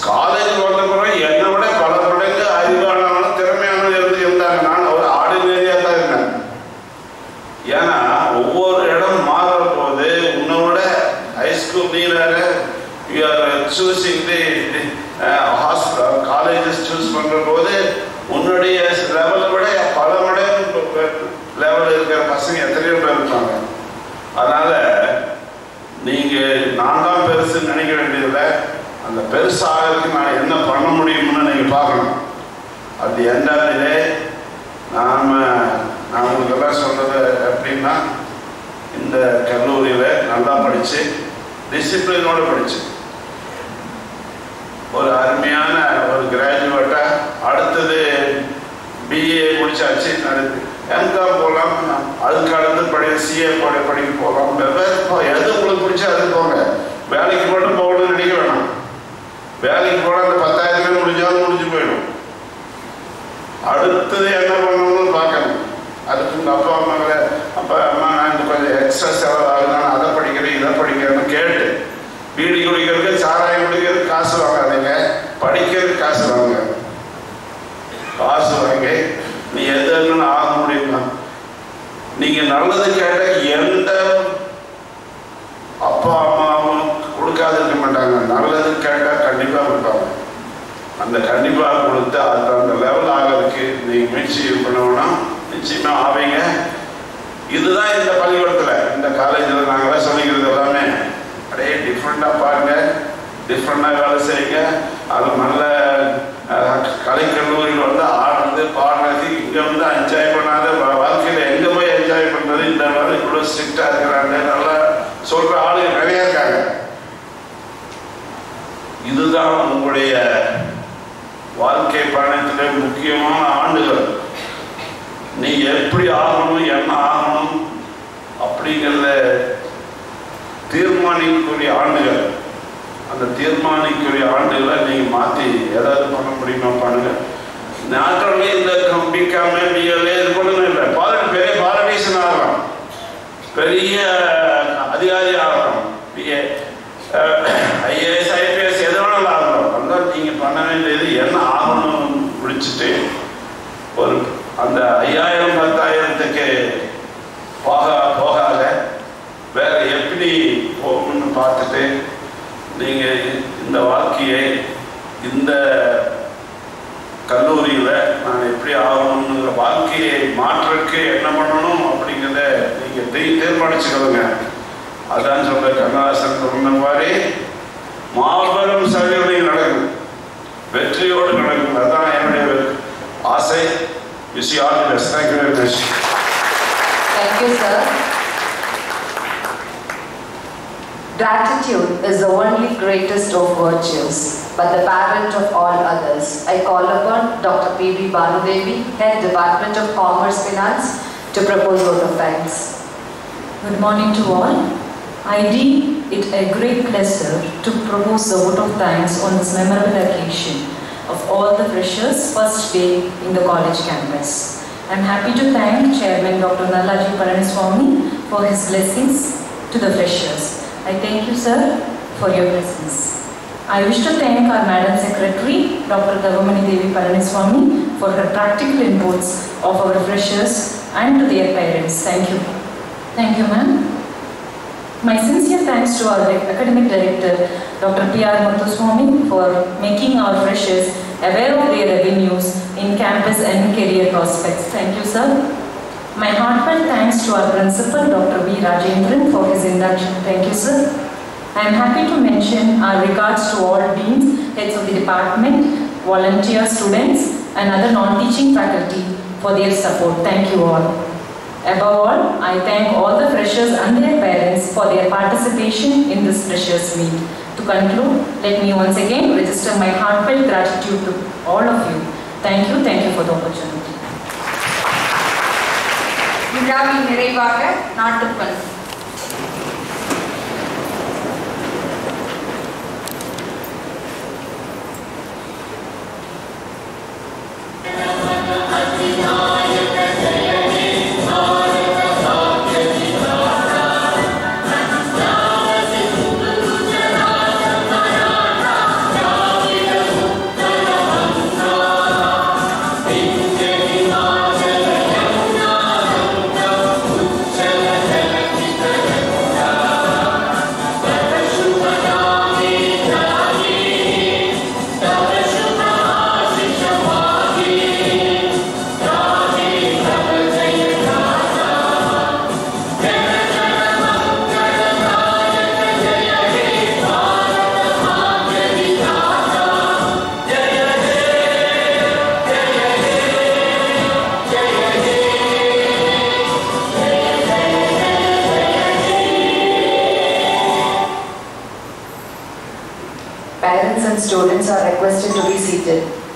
காலேஜ் வந்த பிறகு என்னை விட பல மடங்கு அறிவானவனும் திறமையானவங்க இருந்தாங்க. நான் ஒரு ஆர்டினரியாக தான் இருந்தேன். ஏன்னா ஒவ்வொரு இடம் மாறுற போது உன்னோட ஹைஸ்கூல் நீ வேற, you are choosing the hospital colleges choose பண்ணுற போது உன்னுடைய லெவலை விட பல மடங்கு லெவலில் இருக்கிற பசங்க எத்தனையோ பேர் இருப்பாங்க. அதனால் நீங்கள் நான் தான் பெருசுன்னு நினைக்க வேண்டியதில்லை, அந்த பெருசாகிறதுக்கு நான் என்ன பண்ண முடியும்னு நீங்கள் பார்க்கணும். அது எந்தாலே நான் உங்களுக்கெல்லாம் சொல்கிறது எப்படின்னா, இந்த கல்லூரியில் நல்லா படித்து டிசிப்ளினோடு படித்து ஒரு அருமையான ஒரு கிராஜுவேட்டாக அடுத்தது பிஏ முடிச்சாச்சு, N.G.P போகலாம், அதுக்கு அடுத்து CA படிக்க போகலாம். எது உங்களுக்கு பிடிச்சா அது போங்க. வேலைக்கு மட்டும் போகணும்னு நினைக்க வேணாம். வேலைக்கு போனால் அந்த 10,000 முடிஞ்சாலும் முடிஞ்சு போயிடும். அடுத்தது என்ன பண்ணணும்னு பார்க்கணும். அதுக்கு உங்கள் அப்பா அம்மா நான் இந்த கொஞ்சம் எக்ஸ்ட்ரா செலவு ஆகுதுன்னு அதை படிக்கிறேன் இதை படிக்கிறேன்னு கேட்டு, பீடி குடிக்கிறதுக்கு சாராயம் குடிக்கிறதுக்கு காசு வாங்காதீங்க, படிக்கிறதுக்கு காசு வாங்க. காசு வாங்கி நீ எதுன்னு ஆக முடியுமா? நீங்கள் நல்லது கேட்ட எந்த அப்பா அம்மாவும் கொடுக்காது இருக்க மாட்டாங்க. நல்லது கேட்டால் கண்டிப்பாக கொடுப்பாங்க. அந்த கண்டிப்பாக கொடுத்து அது அந்த லெவல் ஆகிறதுக்கு நீங்கள் முயற்சி பண்ணணும்னா நிச்சயமாக ஆவீங்க. இதுதான் இந்த பள்ளிக்கூடத்தில் இந்த காலேஜில் நாங்களாம் சொல்லிக்கிறது எல்லாமே. அப்படியே டிஃப்ரெண்ட்டாக பாருங்க, டிஃப்ரெண்ட்டாக வேலை செய்யுங்க. அது நல்ல கலைக்கல்லூரியில் வந்து ஆடுறது பாடுறது, இங்கே வந்து என்ஜாய் பண்ணாத வாழ்க்கையில் எங்கே போய் என்ஜாய் பண்ணுறது, இந்த மாதிரி இவ்வளோ ஸ்ட்ரிக்டாக இருக்கிறாங்க நல்லா சொல்கிற ஆளுங்க நிறைய இருக்காங்க. இதுதான் உங்களுடைய வாழ்க்கை பயணத்தில் முக்கியமான ஆண்டுகள். நீ எப்படி ஆகணும், என்ன ஆகணும் அப்படிங்கிறத தீர்மானிக்கக்கூடிய ஆண்டுகள். அந்த தீர்மானிக்கக்கூடிய ஆண்டுகளை நீங்கள் மாற்றி ஏதாவது பண்ண முடியுமா பண்ணுங்க. நாட்டிலே இந்த பிகாம பிஎல்ஏ இது பண்ணணும் இல்லை, பெரிய பாலிட்டிஷியன் ஆகலாம், பெரிய அதிகாரி ஆகலாம், ஐஏஎஸ் ஐபிஎஸ் எது வேணாலும் ஆகலாம். அதனால் நீங்கள் பண்ண வேண்டியது என்ன ஆகணும்னு முடிச்சுட்டு ஒரு அந்த 5,000 10,000த்துக்கு போகாத வேற எப்படி போகணும்னு பார்த்துட்டு நீங்கள் இந்த வாழ்க்கையை இந்த கல்லூரியில் நான் எப்படி ஆகணுங்கிற வாழ்க்கையை மாற்றுறதுக்கு என்ன பண்ணணும் அப்படிங்கிறத நீங்கள் தீர்மானிச்சுக்கணுங்க. அதான் சொல்ற கண்ணதாசன் சொன்ன மாதிரி மாபெரும் சாதனை நடக்கும், வெற்றியோடு நடக்கும். அதுதான் என்னுடைய ஆசை. Wish you all the best. Thank you very much. Thank you, sir. Gratitude is the only greatest of virtues, but the parent of all others. I call upon Dr. P.B. Banudevi, Head Department of Commerce Finance, to propose vote of thanks. Good morning to all. I deem it a great pleasure to propose the vote of thanks on this memorable occasion of all the freshers' first day in the college campus. I am happy to thank Chairman Dr. N.G.P for his blessings to the freshers. I thank you, sir, for your presence. I wish to thank our Madam Secretary, Dr. Gavamani Devi Palaniswamy, for her practical inputs of our freshers and to their parents. Thank you. Thank you, ma'am. My sincere thanks to our Academic Director, Dr. P.R. Muthuswamy, for making our freshers aware of their revenues in campus and career prospects. Thank you, sir. My heartfelt thanks to our Principal, Dr. V. Rajendran, for his induction. Thank you, sir. I am happy to mention our regards to all deans, heads of the department, volunteer students, and other non-teaching faculty for their support. Thank you all. Above all, I thank all the freshers and their parents for their participation in this freshers meet. To conclude, let me once again register my heartfelt gratitude to all of you. Thank you for the opportunity. விழாவின் நிறைவாக நாட்டுப்பண். parents and students are requested to be seated.